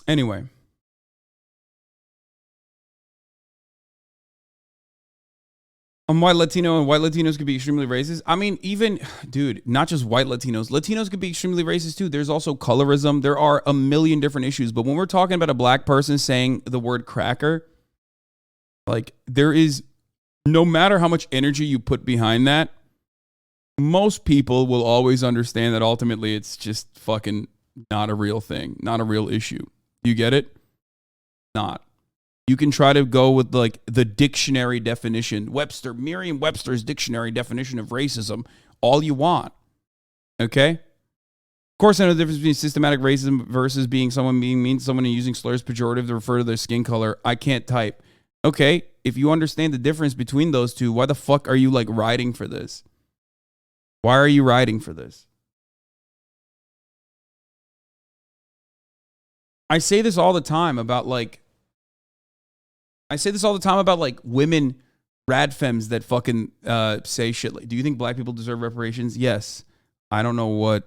Anyway. White Latino and white Latinos could be extremely racist. I mean, even, dude, not just white Latinos. Latinos could be extremely racist too. There's also colorism. There are a million different issues. But when we're talking about a black person saying the word cracker, like there is, no matter how much energy you put behind that, most people will always understand that ultimately it's just fucking not a real thing, not a real issue. You get it? Not. You can try to go with like the dictionary definition, Merriam-Webster's dictionary definition of racism, all you want. Okay? Of course, I know the difference between systematic racism versus being mean to someone and using slurs pejorative to refer to their skin color. I can't type. Okay, if you understand the difference between those two, why the fuck are you like riding for this? Why are you riding for this? I say this all the time about like women radfems that fucking say shit like, do you think black people deserve reparations? Yes. I don't know why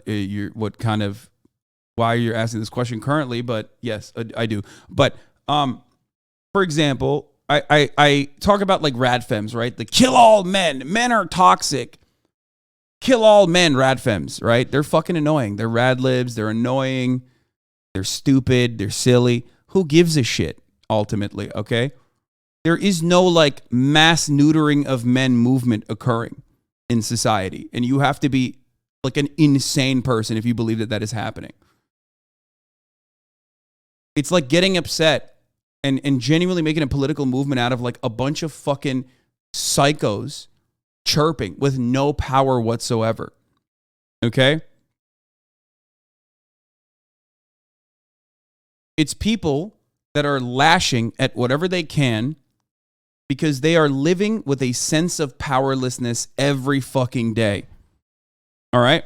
you're asking this question currently, but yes, I do. But for example, I talk about like radfems, right? The kill all men. Men are toxic. Kill all men, radfems, right? They're fucking annoying. They're rad libs. They're annoying. They're stupid. They're silly. Who gives a shit, ultimately, okay? There is no like mass neutering of men movement occurring in society. And you have to be like an insane person if you believe that that is happening. It's like getting upset and genuinely making a political movement out of like a bunch of fucking psychos chirping with no power whatsoever. Okay? It's people that are lashing at whatever they can because they are living with a sense of powerlessness every fucking day. All right?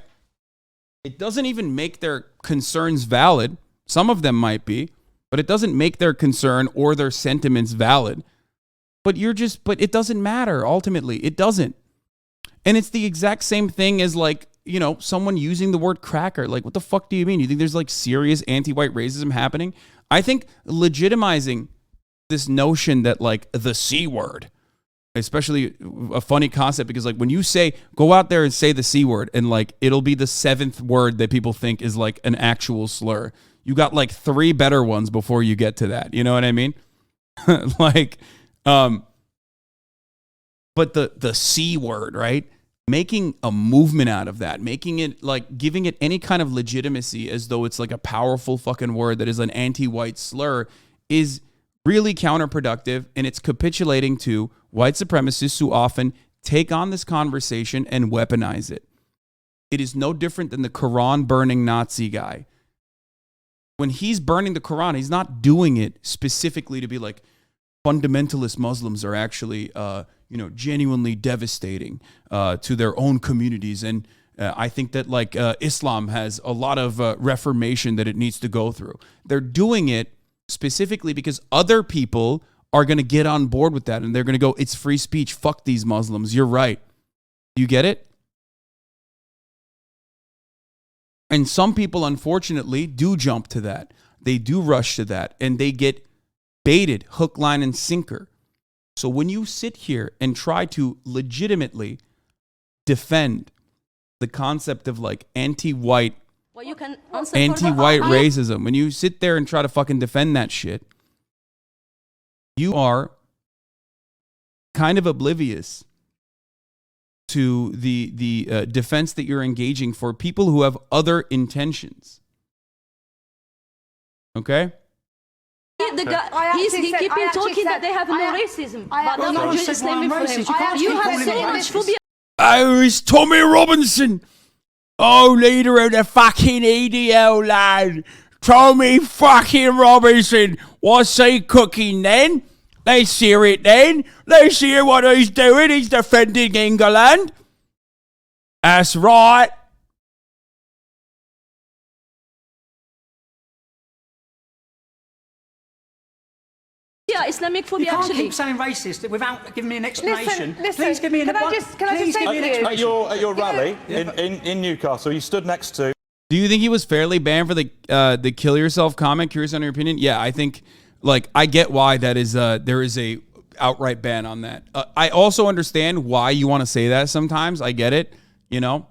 It doesn't even make their concerns valid. Some of them might be, but it doesn't make their concern or their sentiments valid. But it doesn't matter, ultimately. It doesn't. And it's the exact same thing as like, you know, someone using the word cracker. Like, what the fuck do you mean? You think there's like serious anti-white racism happening? I think legitimizing this notion that like the C word, especially a funny concept because like when you say, go out there and say the C word and like it'll be the 7th word that people think is like an actual slur. You got like 3 better ones before you get to that. You know what I mean? Like, but the C word, right? Making a movement out of that, making it like giving it any kind of legitimacy as though it's like a powerful fucking word that is an anti-white slur is really counterproductive, and it's capitulating to white supremacists who often take on this conversation and weaponize it. It is no different than the Quran burning Nazi guy. When he's burning the Quran, he's not doing it specifically to be like, fundamentalist Muslims are actually, genuinely devastating to their own communities. And I think that like Islam has a lot of reformation that it needs to go through. They're doing it specifically because other people are going to get on board with that. And they're going to go, it's free speech. Fuck these Muslims. You're right. You get it? And some people, unfortunately, do jump to that. They do rush to that. And they get baited, hook, line, and sinker. So when you sit here and try to legitimately defend the concept of like anti-white racism, when you sit there and try to fucking defend that shit, you are kind of oblivious to the defense that you're engaging for people who have other intentions. Okay? The guy, he's keeping talking that they have no racism. But I'm just Islamic for him. You have so much phobia. Oh, it's Tommy Robinson. Oh, leader of the fucking EDL, lad. Tommy fucking Robinson. What's he cooking then? Let's hear it then. Let's hear what he's doing. He's defending England. That's right. Yeah, Islamic phobia. You can't actually keep saying racist without giving me an explanation. Listen, please give me an explanation. can I just say to you? At your rally in Newcastle, you stood next to. Do you think he was fairly banned for the kill yourself comment? Curious on your opinion. Yeah, I think like I get why that is. There is a outright ban on that. I also understand why you want to say that sometimes. I get it, 100%.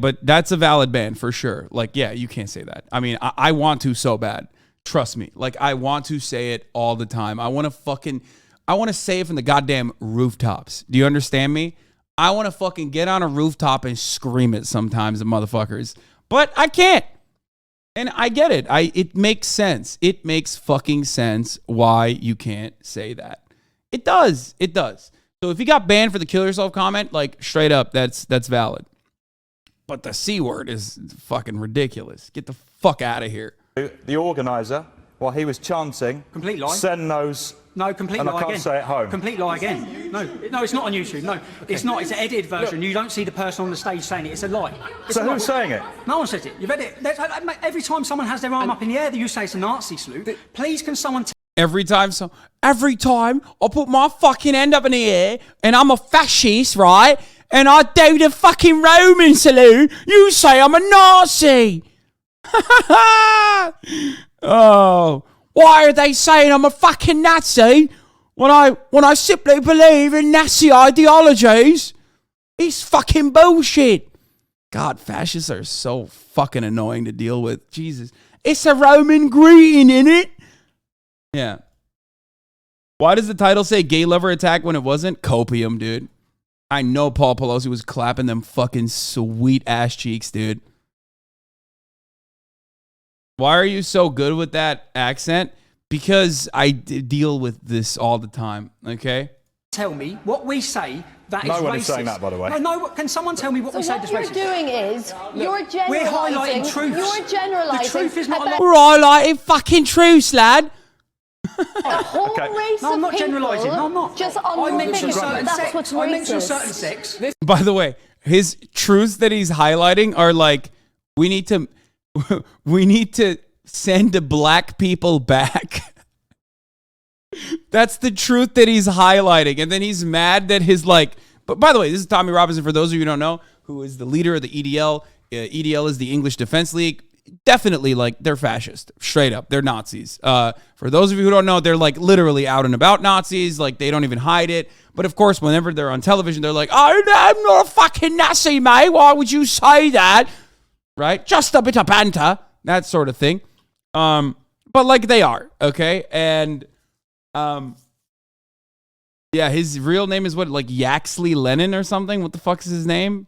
But that's a valid ban for sure. Like, yeah, you can't say that. I mean, I want to so bad. Trust me. Like, I want to say it all the time. I want to say it from the goddamn rooftops. Do you understand me? I want to fucking get on a rooftop and scream it sometimes, the motherfuckers. But I can't. And I get it. It makes sense. It makes fucking sense why you can't say that. It does. It does. So if you got banned for the kill yourself comment, like straight up, that's valid. But the C word is fucking ridiculous. Get the fuck out of here. The organizer, while he was chanting, Complete lie. send those. No, complete and lie I can't again. say it home. Complete lie again. No, it's not on YouTube. No, it's not. It's an edited version. You don't see the person on the stage saying it. It's a lie. It's So a lie. who's saying it? No one says it. You've edited it. Every time someone has their arm up in the air, you say it's a Nazi salute. Please, can someone Every time I put my fucking hand up in the air and I'm a fascist, right? And I do the fucking Roman salute, you say I'm a Nazi. Oh, why are they saying I'm a fucking Nazi when I simply believe in Nazi ideologies? It's fucking bullshit. God, fascists are so fucking annoying to deal with. Jesus. It's a Roman greeting, innit? Yeah. Why does the title say gay lover attack when it wasn't? Copium, dude. I know Paul Pelosi was clapping them fucking sweet ass cheeks, dude. Why are you so good with that accent? Because I deal with this all the time, okay? tell me what we say that is racist? No one is saying that, by the way. No, can someone tell me what we say that's racist? What you're doing is you're generalizing. We're highlighting truths. You're generalizing. The truth is not a lie. We're highlighting fucking truths, lad. A whole race No, I'm not of people generalising. No, I'm not. Just I mentioned a certain that's sex. what's I mentioned a racist. certain sex. By the way, his truths that he's highlighting are like, we need to send the black people back. That's the truth that he's highlighting. And then he's mad that his like, but by the way, this is Tommy Robinson, for those of you who don't know, who is the leader of the EDL. EDL is the English Defense League. Definitely, like, they're fascist. Straight up. They're Nazis. For those of you who don't know, they're like literally out and about Nazis. Like, they don't even hide it. But of course, whenever they're on television, they're like, oh, no, I'm not a fucking Nazi, mate. Why would you say that? Right? Just a bit of banter. That sort of thing. But like, they are. Okay? And yeah, his real name is what? Like Yaxley Lennon or something? What the fuck is his name?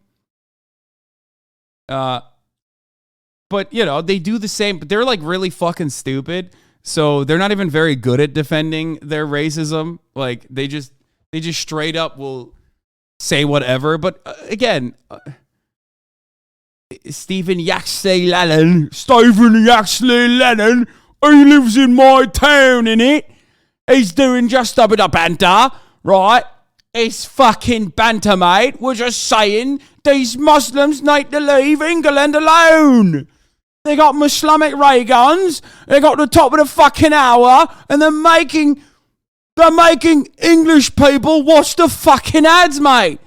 But, you know, they do the same, but they're like really fucking stupid. So they're not even very good at defending their racism. Like, they just straight up will say whatever. But again, Stephen Yaxley Lennon, he lives in my town, innit? He's doing just a bit of banter, right? It's fucking banter, mate. We're just saying these Muslims need to leave England alone. They got Islamic ray guns. They got the top of the fucking hour, and they're making English people watch the fucking ads, mate.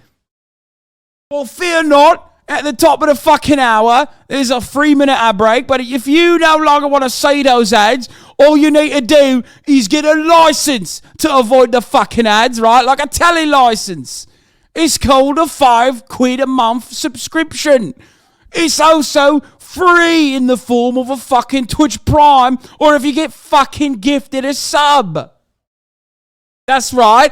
Well, fear not. At the top of the fucking hour, there's a 3-minute ad break. But if you no longer want to see those ads, all you need to do is get a license to avoid the fucking ads, right? Like a telly license. It's called a £5 a month subscription. It's also free in the form of a fucking Twitch Prime, or if you get fucking gifted a sub. That's right.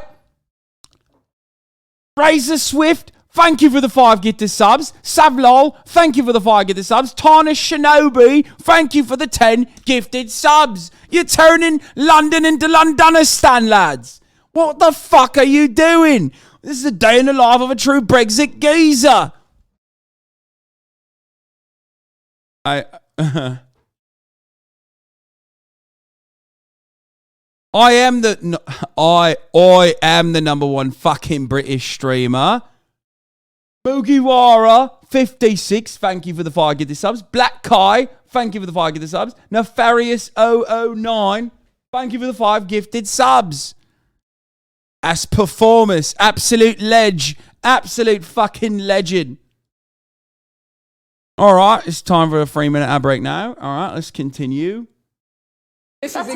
Razor Swift, thank you for the 5 gifted subs. Savlol, thank you for the 5 gifted subs. Tarnish Shinobi, thank you for the 10 gifted subs. You're turning London into Londonistan, lads. What the fuck are you doing? This is a day in the life of a true Brexit geezer. I am the number one fucking British streamer. Mugiwara 56, thank you for the 5 gifted subs. Black Kai, thank you for the 5 gifted subs. Nefarious 009, thank you for the 5 gifted subs. As performers, absolute ledge, absolute fucking legend. All right, it's time for a 3-minute ad break now. All right, let's continue. This That's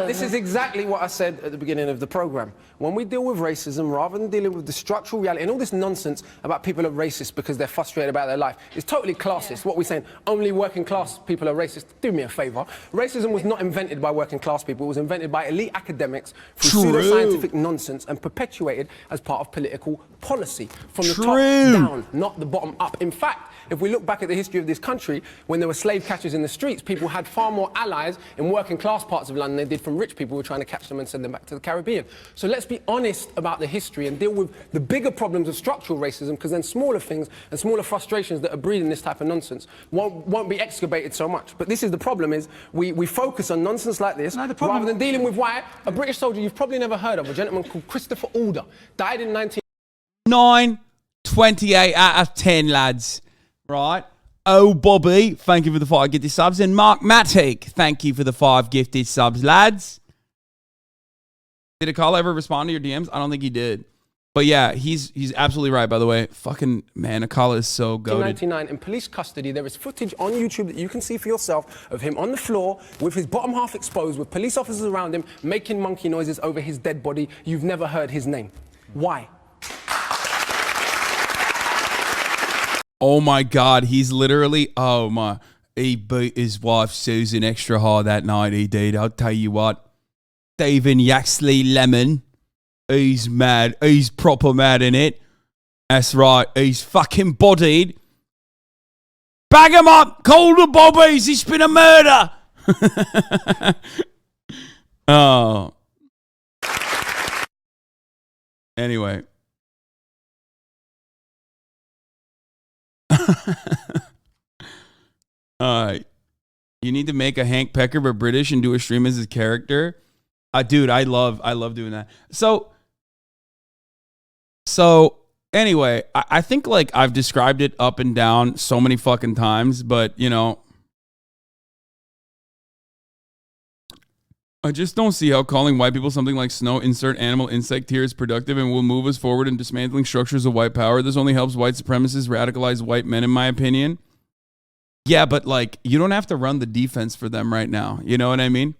this is exactly what I said at the beginning of the program. When we deal with racism, rather than dealing with the structural reality and all this nonsense about people are racist because they're frustrated about their life, it's totally classist. What we're saying, only working class people are racist. Do me a favour. Racism was not invented by working class people. It was invented by elite academics through pseudoscientific nonsense and perpetuated as part of political policy from the top down, not the bottom up. In fact, if we look back at the history of this country, when there were slave catchers in the streets, people had far more allies in working class parts of London than they did from rich people who were trying to catch them and send them back to the Caribbean. So let's be honest about the history and deal with the bigger problems of structural racism, because then smaller things and smaller frustrations that are breeding this type of nonsense won't be excavated so much. But this is the problem, is we focus on nonsense like this rather than dealing with why a British soldier you've probably never heard of, a gentleman called Christopher Alder, died in 9.28 out of 10, lads. Right. Oh, Bobby, thank you for the 5 gifted subs. And Mark Matic, thank you for the 5 gifted subs, lads. Did a caller ever respond to your DMs? I don't think he did. But yeah, he's absolutely right, by the way. Fucking, man, Akala is so goated. 1999 in police custody. There is footage on YouTube that you can see for yourself of him on the floor with his bottom half exposed, with police officers around him making monkey noises over his dead body. You've never heard his name. Why? Oh my God, he's literally, he beat his wife Susan extra hard that night, he did. I'll tell you what, Stephen Yaxley Lemon, he's mad, he's proper mad in it. That's right, he's fucking bodied. Bag him up, call the bobbies, it's been a murder. Oh. Anyway. Alright. You need to make a Hank Pecker but British and do a stream as his character. Dude, I love doing that. So anyway, I think like I've described it up and down so many fucking times, but you know, I just don't see how calling white people something like snow insert animal insect here is productive and will move us forward in dismantling structures of white power. This only helps white supremacists radicalize white men, in my opinion. Yeah, but like, you don't have to run the defense for them right now. You know what I mean?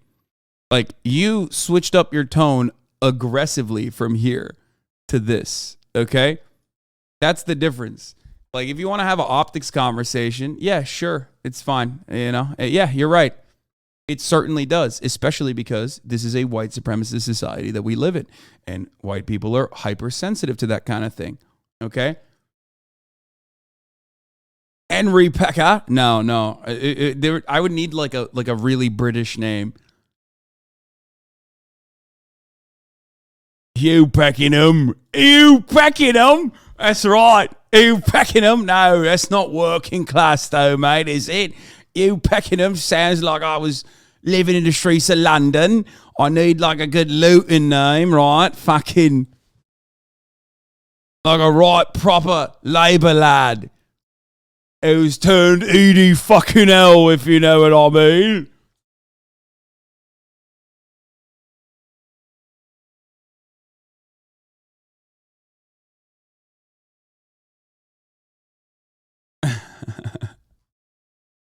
Like, you switched up your tone aggressively from here to this, okay? That's the difference. Like, if you want to have an optics conversation, yeah, sure, it's fine. You know, yeah, you're right. It certainly does, especially because this is a white supremacist society that we live in. And white people are hypersensitive to that kind of thing. Okay? Henry Pecker? No. I would need like a really British name. Hugh Peckingham. Hugh Peckingham? That's right. Hugh Peckingham? No, that's not working class though, mate, is it? Hugh Peckingham sounds like I was living in the streets of London. I need like a good Luton name, right? Fucking like a right proper Labour lad who's turned Edie fucking hell, if you know what I mean.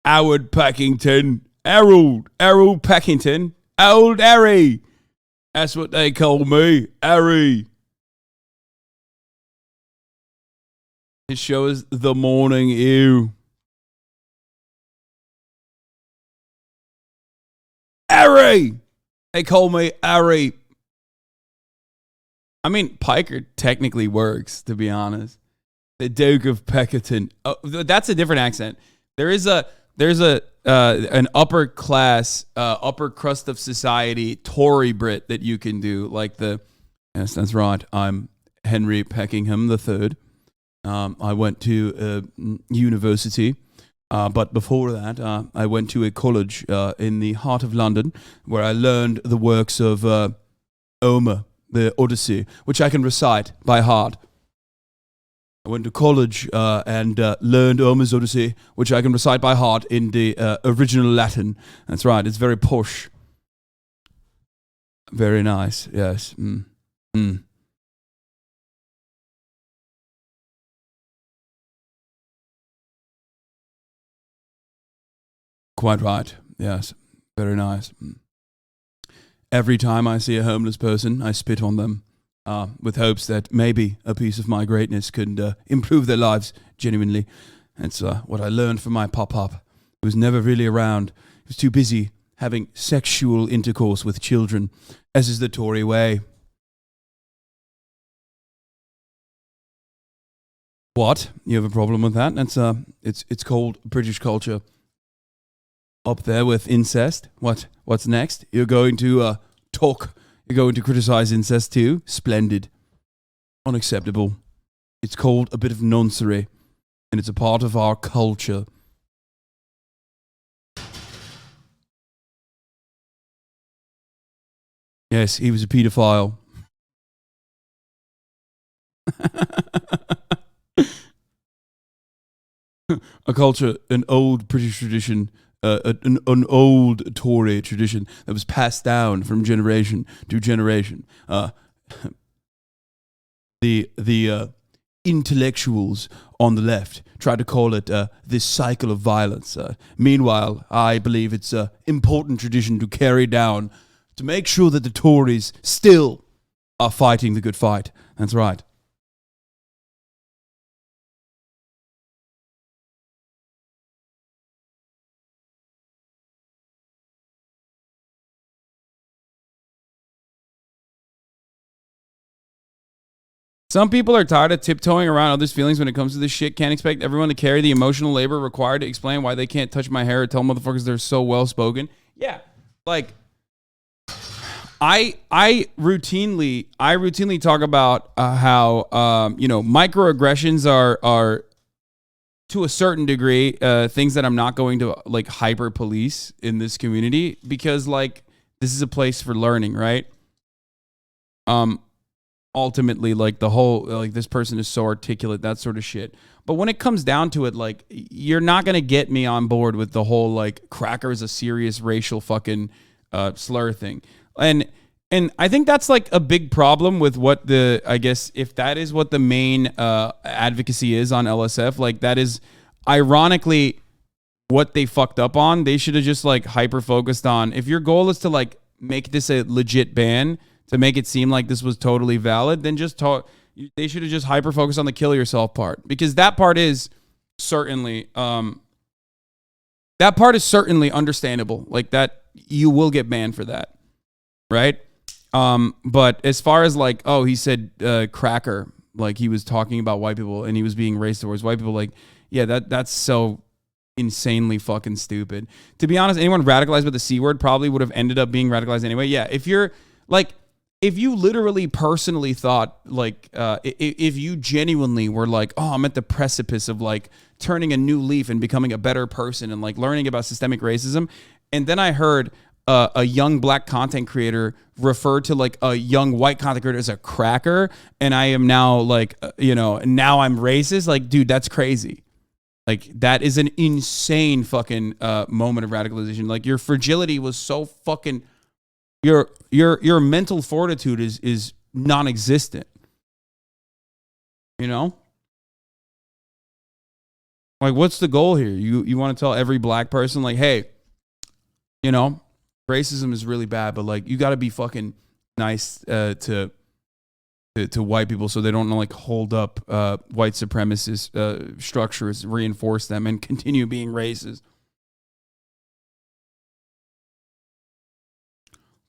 Howard Packington. Harold Packington. Old Harry. That's what they call me. Harry. His show is The Morning Ew. Harry. They call me Harry. I mean, Piker technically works, to be honest. The Duke of Peckerton. Oh, that's a different accent. There's an upper class, upper crust of society Tory Brit that you can do, like yes, that's right. I'm Henry Peckingham III. I went to university, but before that, I went to a college in the heart of London where I learned the works of Homer, the Odyssey, which I can recite by heart. I went to college and learned Homer's Odyssey, which I can recite by heart in the original Latin. That's right, it's very posh. Very nice, yes. Quite right, yes. Very nice. every time I see a homeless person, I spit on them with hopes that maybe a piece of my greatness could improve their lives genuinely. That's what I learned from my pop-up. He was never really around. He was too busy having sexual intercourse with children, as is the Tory way. What? You have a problem with that? That's it's called British culture. Up there with incest. What's next? You're going to talk. You're going to criticize incest too? Splendid. Unacceptable. It's called a bit of noncery, and it's a part of our culture. Yes, he was a pedophile. A culture, an old British tradition, an old Tory tradition that was passed down from generation to generation. The intellectuals on the left try to call it this cycle of violence. Meanwhile, I believe it's an important tradition to carry down to make sure that the Tories still are fighting the good fight. That's right. Some people are tired of tiptoeing around others' feelings when it comes to this shit. Can't expect everyone to carry the emotional labor required to explain why they can't touch my hair or tell motherfuckers they're so well spoken. Yeah, like I routinely talk about how microaggressions are to a certain degree things that I'm not going to like hyper police in this community, because like this is a place for learning, right? Ultimately, like the whole, like this person is so articulate, that sort of shit. But when it comes down to it, like you're not going to get me on board with the whole like cracker is a serious racial fucking slur thing. And I think that's like a big problem with what I guess if that is what the main advocacy is on LSF, like that is ironically what they fucked up on. They should have just like hyper focused on, if your goal is to like make this a legit ban, to make it seem like this was totally valid, then just they should have just hyper focused on the kill yourself part, because that part is certainly understandable. Like that, you will get banned for that, right? But as far as like, oh, he said cracker, like he was talking about white people and he was being racist towards white people, like, yeah, that's so insanely fucking stupid. To be honest, anyone radicalized with the C word probably would have ended up being radicalized anyway. Yeah, if you're like, if you literally personally thought like, if you genuinely were like, oh, I'm at the precipice of like turning a new leaf and becoming a better person and like learning about systemic racism, and then I heard a young black content creator refer to like a young white content creator as a cracker, and I am now like, now I'm racist. Like, dude, that's crazy. Like, that is an insane fucking moment of radicalization. Like, your fragility was so fucking, your mental fortitude is non-existent. You know? Like, what's the goal here? You want to tell every black person, like, hey, racism is really bad, but like you got to be fucking nice to white people so they don't like hold up white supremacist structures, reinforce them, and continue being racist.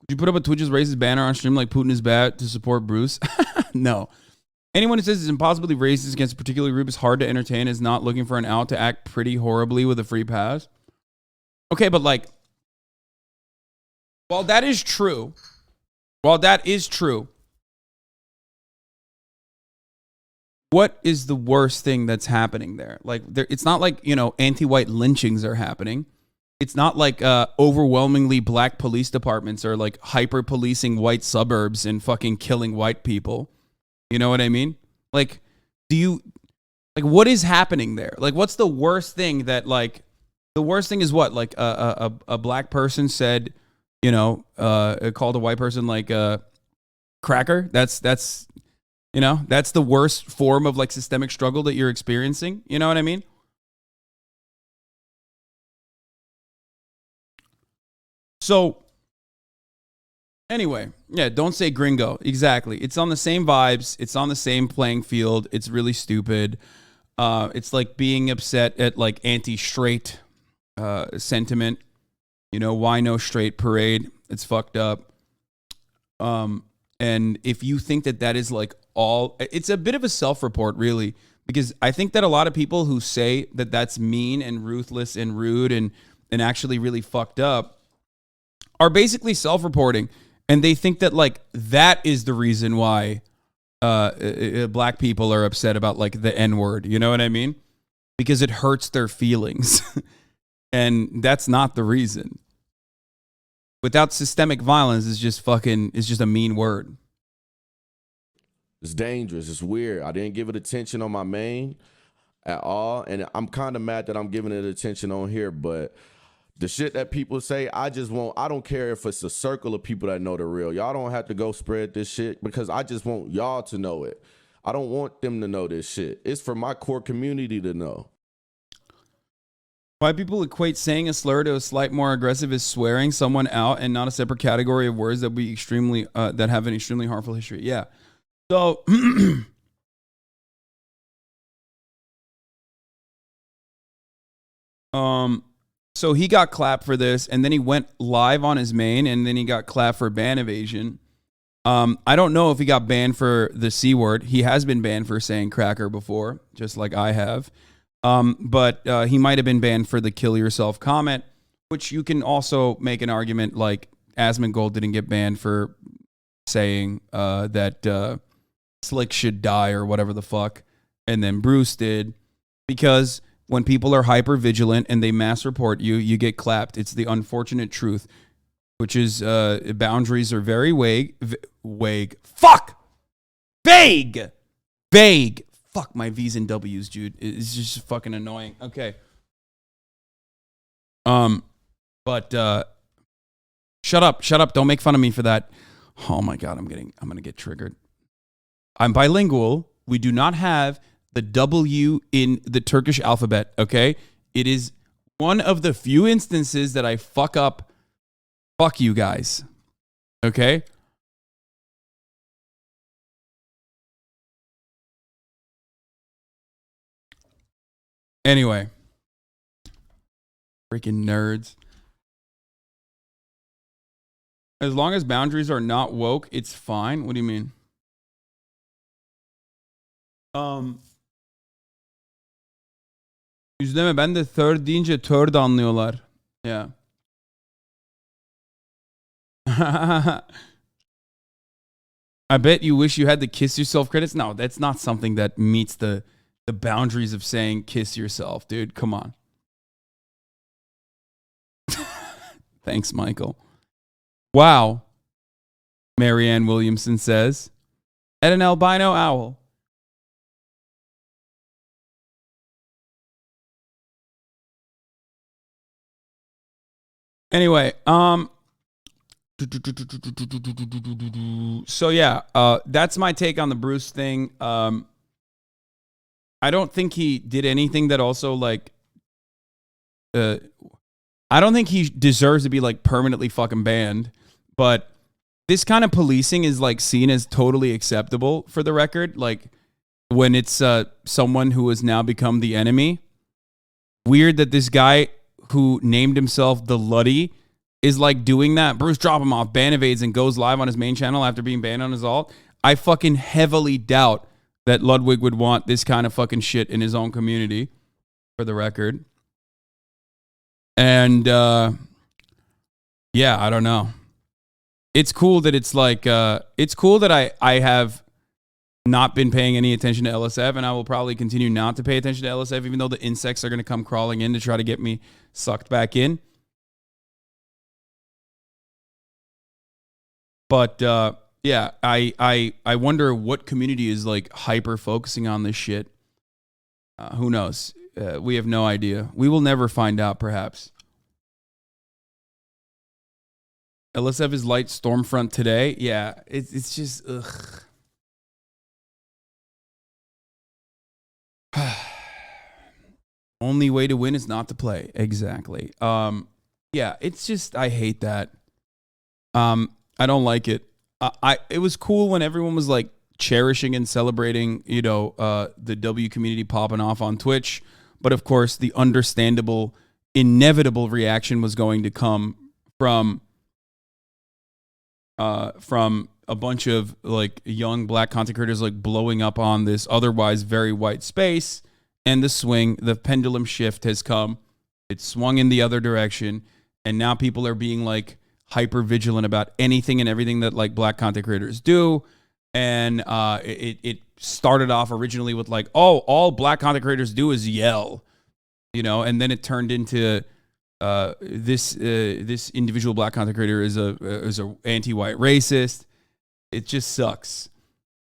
Would you put up a Twitch's racist banner on stream like Putin is bad to support Bruce? No. Anyone who says it's impossible to be racist against a particular group is hard to entertain, is not looking for an out to act pretty horribly with a free pass. Okay, but like, while that is true, what is the worst thing that's happening there? Like, it's not like, anti-white lynchings are happening. It's not like overwhelmingly black police departments are like hyper-policing white suburbs and fucking killing white people. You know what I mean? Like, what is happening there? Like, what's the worst thing that, like, the worst thing is what? Like, a black person said, called a white person like a cracker. That's the worst form of like systemic struggle that you're experiencing. You know what I mean? So Anyway, yeah, don't say gringo. Exactly. It's on the same vibes. It's on the same playing field. It's really stupid. It's like being upset at like anti-straight sentiment. You know, why no straight parade? It's fucked up. And if you think that that is like all, it's a bit of a self-report, really, because I think that a lot of people who say that that's mean and ruthless and rude and actually really fucked up are basically self-reporting. And they think that like that is the reason why black people are upset about like the N-word. You know what I mean? Because it hurts their feelings. And that's not the reason. Without systemic violence, it's just a mean word. It's dangerous. It's weird. I didn't give it attention on my main at all. And I'm kind of mad that I'm giving it attention on here, but the shit that people say, I don't care if it's a circle of people that know the real. Y'all don't have to go spread this shit because I just want y'all to know it. I don't want them to know this shit. It's for my core community to know. Why people equate saying a slur to a slight more aggressive as swearing someone out and not a separate category of words that be extremely that have an extremely harmful history. Yeah. So so he got clapped for this, and then he went live on his main, and then he got clapped for ban evasion. I don't know if he got banned for the C word. He has been banned for saying cracker before, just like I have. But he might have been banned for the kill yourself comment, which you can also make an argument like Asmongold didn't get banned for saying that Slick should die or whatever the fuck, and then Bruce did, because when people are hyper vigilant and they mass report you, you get clapped. It's the unfortunate truth, which is boundaries are very vague. Fuck! Vague! Fuck my V's and W's, dude. It's just fucking annoying. Okay. But shut up. Don't make fun of me for that. Oh my God, I'm gonna get triggered. I'm bilingual. We do not have the W in the Turkish alphabet, okay? It is one of the few instances that I fuck up. Fuck you guys. Okay? Anyway. Freaking nerds. As long as boundaries are not woke, it's fine. What do you mean? Yüzleme ben de third deyince third anlıyorlar. Yeah. I bet you wish you had the kiss yourself credits. No, that's not something that meets the boundaries of saying kiss yourself, dude. Come on. Thanks, Michael. Wow. Marianne Williamson says, at an albino owl. Anyway, so yeah, that's my take on the Bruce thing. I don't think he did anything that also like, I don't think he deserves to be like permanently fucking banned, but this kind of policing is like seen as totally acceptable for the record. Like when it's someone who has now become the enemy. Weird that this guy who named himself the Luddy is like doing that. BruceDropEmOff ban evades and goes live on his main channel after being banned on his alt. I fucking heavily doubt that Ludwig would want this kind of fucking shit in his own community, for the record. And yeah, I don't know. It's cool that it's like, it's cool that I have not been paying any attention to LSF, and I will probably continue not to pay attention to LSF, even though the insects are going to come crawling in to try to get me sucked back in. But yeah, I wonder what community is like hyper focusing on this shit. Who knows? We have no idea. We will never find out, perhaps. LSF is light Stormfront today. Yeah, it's just ugh. Only way to win is not to play. Exactly. Yeah, it's just I hate that. I don't like it. It was cool when everyone was like cherishing and celebrating, you know, the W community popping off on Twitch. But of course, the understandable, inevitable reaction was going to come from a bunch of like young black content creators like blowing up on this otherwise very white space. And the pendulum shift has come. It's swung in the other direction. And now people are being like hyper vigilant about anything and everything that like black content creators do. And it started off originally with like, oh, all black content creators do is yell, you know, and then it turned into this individual black content creator is a anti-white racist. It just sucks.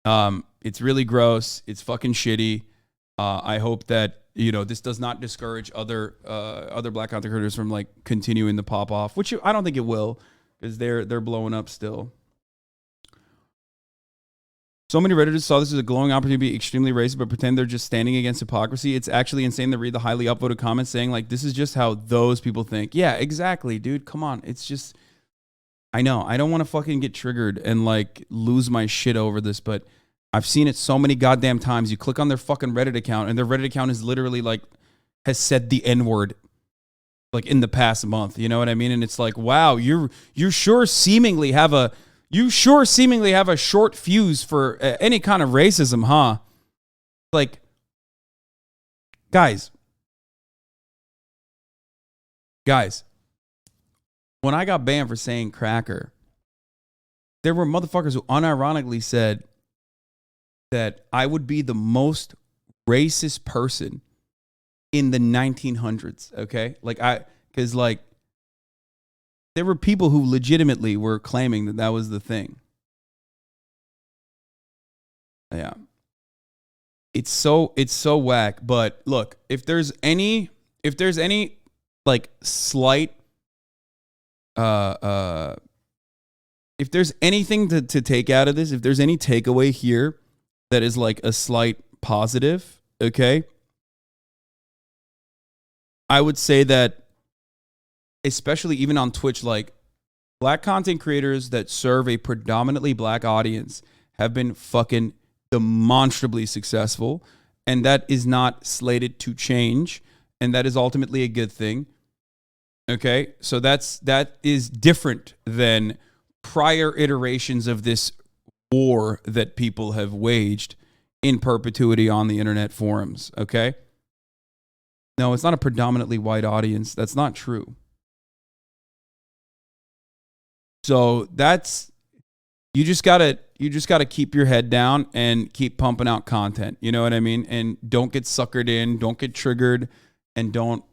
It's really gross. It's fucking shitty. I hope that, you know, this does not discourage other black content creators from like continuing to pop off, which I don't think it will, because they're blowing up still. So many Redditors saw this as a glowing opportunity to be extremely racist, but pretend they're just standing against hypocrisy. It's actually insane to read the highly upvoted comments saying like, this is just how those people think. Yeah, exactly, dude. Come on. It's just, I know. I don't want to fucking get triggered and like lose my shit over this, but I've seen it so many goddamn times. You click on their fucking Reddit account and their Reddit account is literally like, has said the N-word like in the past month. You know what I mean? And it's like, wow, you sure seemingly have a short fuse for any kind of racism, huh? Like, guys, when I got banned for saying cracker, there were motherfuckers who unironically said that I would be the most racist person in the 1900s, okay? Because there were people who legitimately were claiming that was the thing. Yeah. It's so whack, but look, if there's any like slight if there's anything to take out of this, if there's any takeaway here that is like a slight positive, okay? I would say that especially even on Twitch, like black content creators that serve a predominantly black audience have been fucking demonstrably successful, and that is not slated to change, and that is ultimately a good thing. Okay, so that is different than prior iterations of this war that people have waged in perpetuity on the internet forums. Okay, no, it's not a predominantly white audience. That's not true. So you just gotta keep your head down and keep pumping out content. You know what I mean? And don't get suckered in, don't get triggered, and don't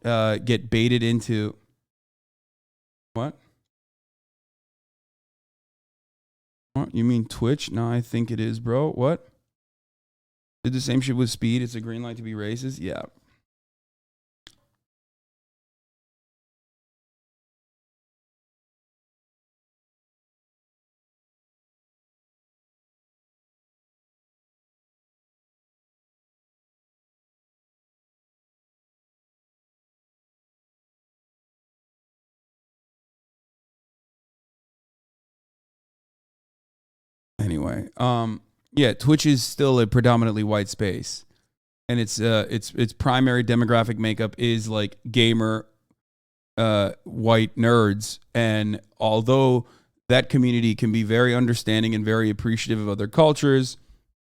get baited into what? What? You mean Twitch? No, I think it is, bro. What? Did the same shit with Speed? It's a green light to be racist? Yeah. Anyway, yeah, Twitch is still a predominantly white space, and its primary demographic makeup is like gamer, white nerds. And although that community can be very understanding and very appreciative of other cultures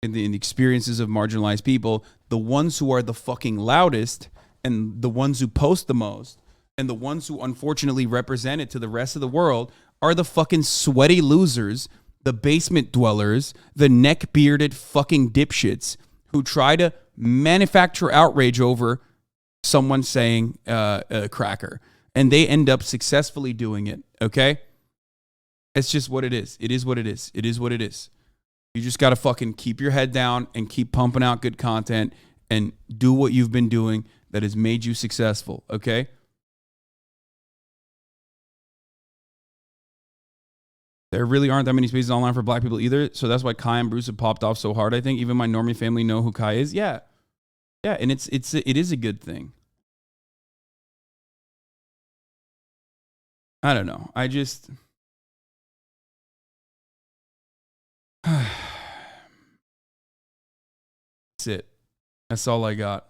and the experiences of marginalized people, the ones who are the fucking loudest and the ones who post the most and the ones who unfortunately represent it to the rest of the world are the fucking sweaty losers, the basement dwellers, the neck-bearded fucking dipshits who try to manufacture outrage over someone saying a cracker. And they end up successfully doing it, okay? It's just what it is. It is what it is. It is what it is. You just got to fucking keep your head down and keep pumping out good content and do what you've been doing that has made you successful, okay? There really aren't that many spaces online for black people either. So that's why Kai and Bruce have popped off so hard, I think. Even my normie family know who Kai is. Yeah. Yeah, and it is a good thing. I don't know. That's it. That's all I got.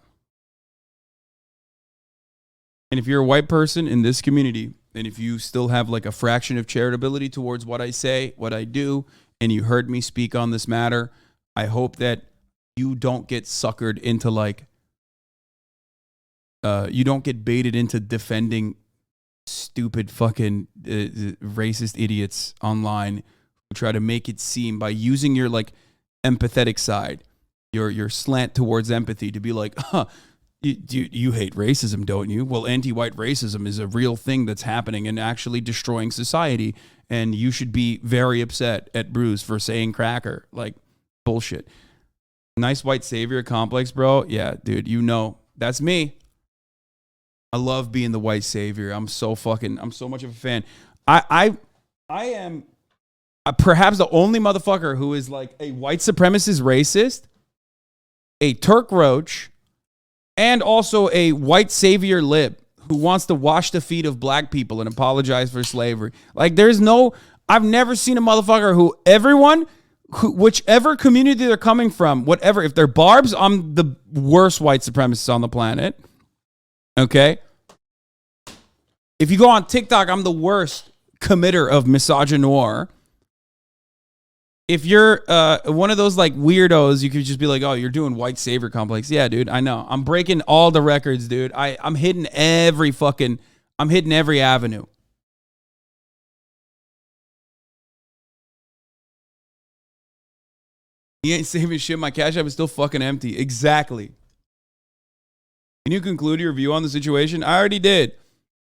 And if you're a white person in this community, and if you still have like a fraction of charitability towards what I say, what I do, and you heard me speak on this matter, I hope that you don't get suckered into like, you don't get baited into defending stupid fucking racist idiots online who try to make it seem by using your like empathetic side, your slant towards empathy to be like, you hate racism, don't you? Well, anti-white racism is a real thing that's happening and actually destroying society, and you should be very upset at Bruce for saying cracker. Like, bullshit. Nice white savior complex, bro. Yeah, dude, you know, that's me. I love being the white savior. I'm so much of a fan. I am perhaps the only motherfucker who is like a white supremacist racist, a Turk roach, and also a white savior lib who wants to wash the feet of black people and apologize for slavery. Like, I've never seen a motherfucker who whichever community they're coming from, whatever, if they're barbs, I'm the worst white supremacist on the planet. Okay? If you go on TikTok, I'm the worst committer of misogynoir. If you're one of those like weirdos, you could just be like, oh, you're doing white savior complex. Yeah, dude, I know. I'm breaking all the records, dude. I'm hitting every avenue. He ain't saving shit. My Cash App is still fucking empty. Exactly. Can you conclude your view on the situation? I already did.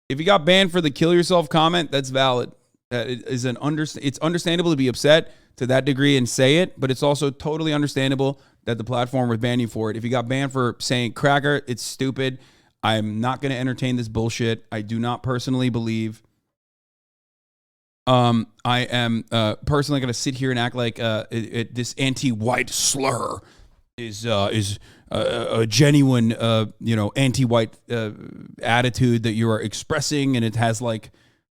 If you got banned for the kill yourself comment, that's valid. That is it's understandable to be upset to that degree and say it, but it's also totally understandable that the platform would ban you for it. If you got banned for saying cracker, it's stupid. I'm not going to entertain this bullshit. I do not personally believe. I am personally going to sit here and act like this anti-white slur is a genuine, anti-white attitude that you are expressing, and it has like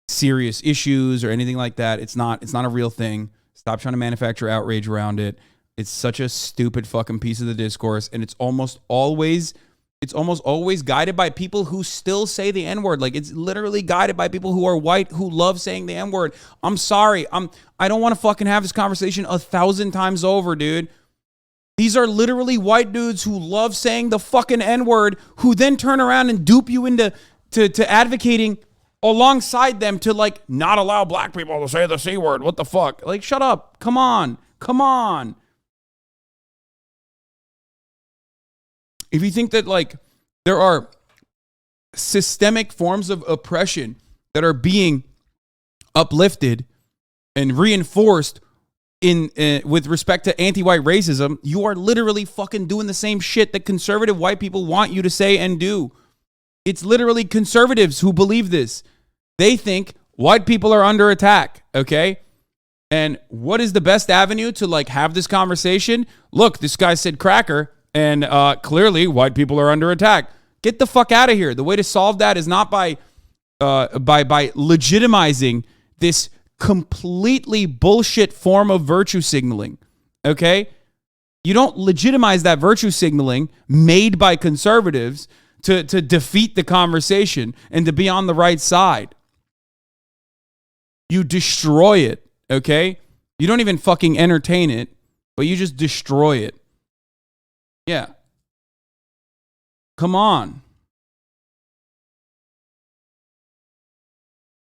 serious issues or anything like that. It's not a real thing. Stop trying to manufacture outrage around it. It's such a stupid fucking piece of the discourse, and it's almost always guided by people who still say the N-word. Like, it's literally guided by people who are white who love saying the N-word. I'm sorry. I don't want to fucking have this conversation 1,000 times over, dude. These are literally white dudes who love saying the fucking N-word, who then turn around and dupe you into to advocating alongside them to like not allow black people to say the C word. What the fuck? Like, shut up. Come on. If you think that like there are systemic forms of oppression that are being uplifted and reinforced in with respect to anti-white racism, you are literally fucking doing the same shit that conservative white people want you to say and do. It's literally conservatives who believe this. They think white people are under attack, okay? And what is the best avenue to like have this conversation? Look, this guy said cracker, and clearly white people are under attack. Get the fuck out of here. The way to solve that is not by legitimizing this completely bullshit form of virtue signaling, okay? You don't legitimize that virtue signaling made by conservatives to defeat the conversation and to be on the right side. You destroy it, okay? You don't even fucking entertain it, but you just destroy it. Yeah. Come on.